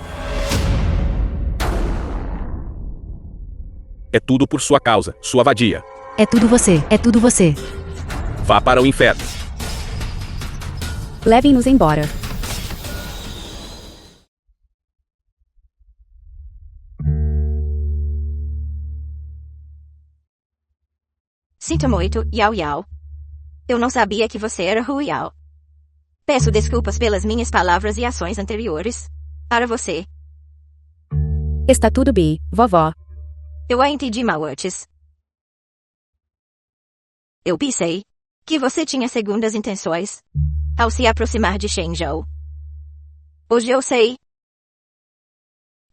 É tudo por sua causa, sua vadia. É tudo você, é tudo você. Vá para o inferno. Levem-nos embora. Sinto muito, Yao Yao. Eu não sabia que você era Hu Yao. Peço desculpas pelas minhas palavras e ações anteriores. Para você. Está tudo bem, vovó. Eu a entendi mal antes. Eu pensei que você tinha segundas intenções ao se aproximar de Shenzhou. Hoje eu sei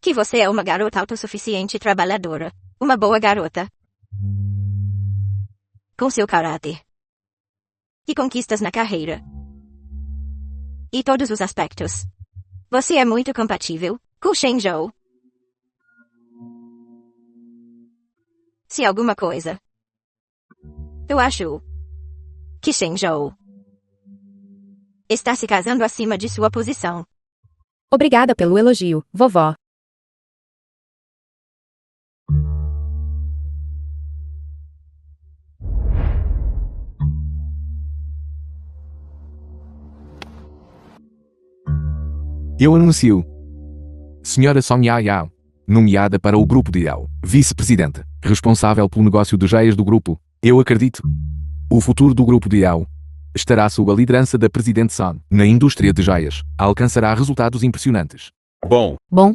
que você é uma garota autossuficiente e trabalhadora. Uma boa garota. Com seu caráter. E conquistas na carreira. E todos os aspectos. Você é muito compatível com Shenzhou. Se alguma coisa. Eu acho que Shenzhou está se casando acima de sua posição. Obrigada pelo elogio, vovó. Eu anuncio. Senhora Son Yao Yao, nomeada para o grupo de Yao, vice-presidente, responsável pelo negócio de joias do grupo. Eu acredito. O futuro do grupo de Yao estará sob a liderança da presidente Son. Na indústria de joias, alcançará resultados impressionantes. Bom, Bom,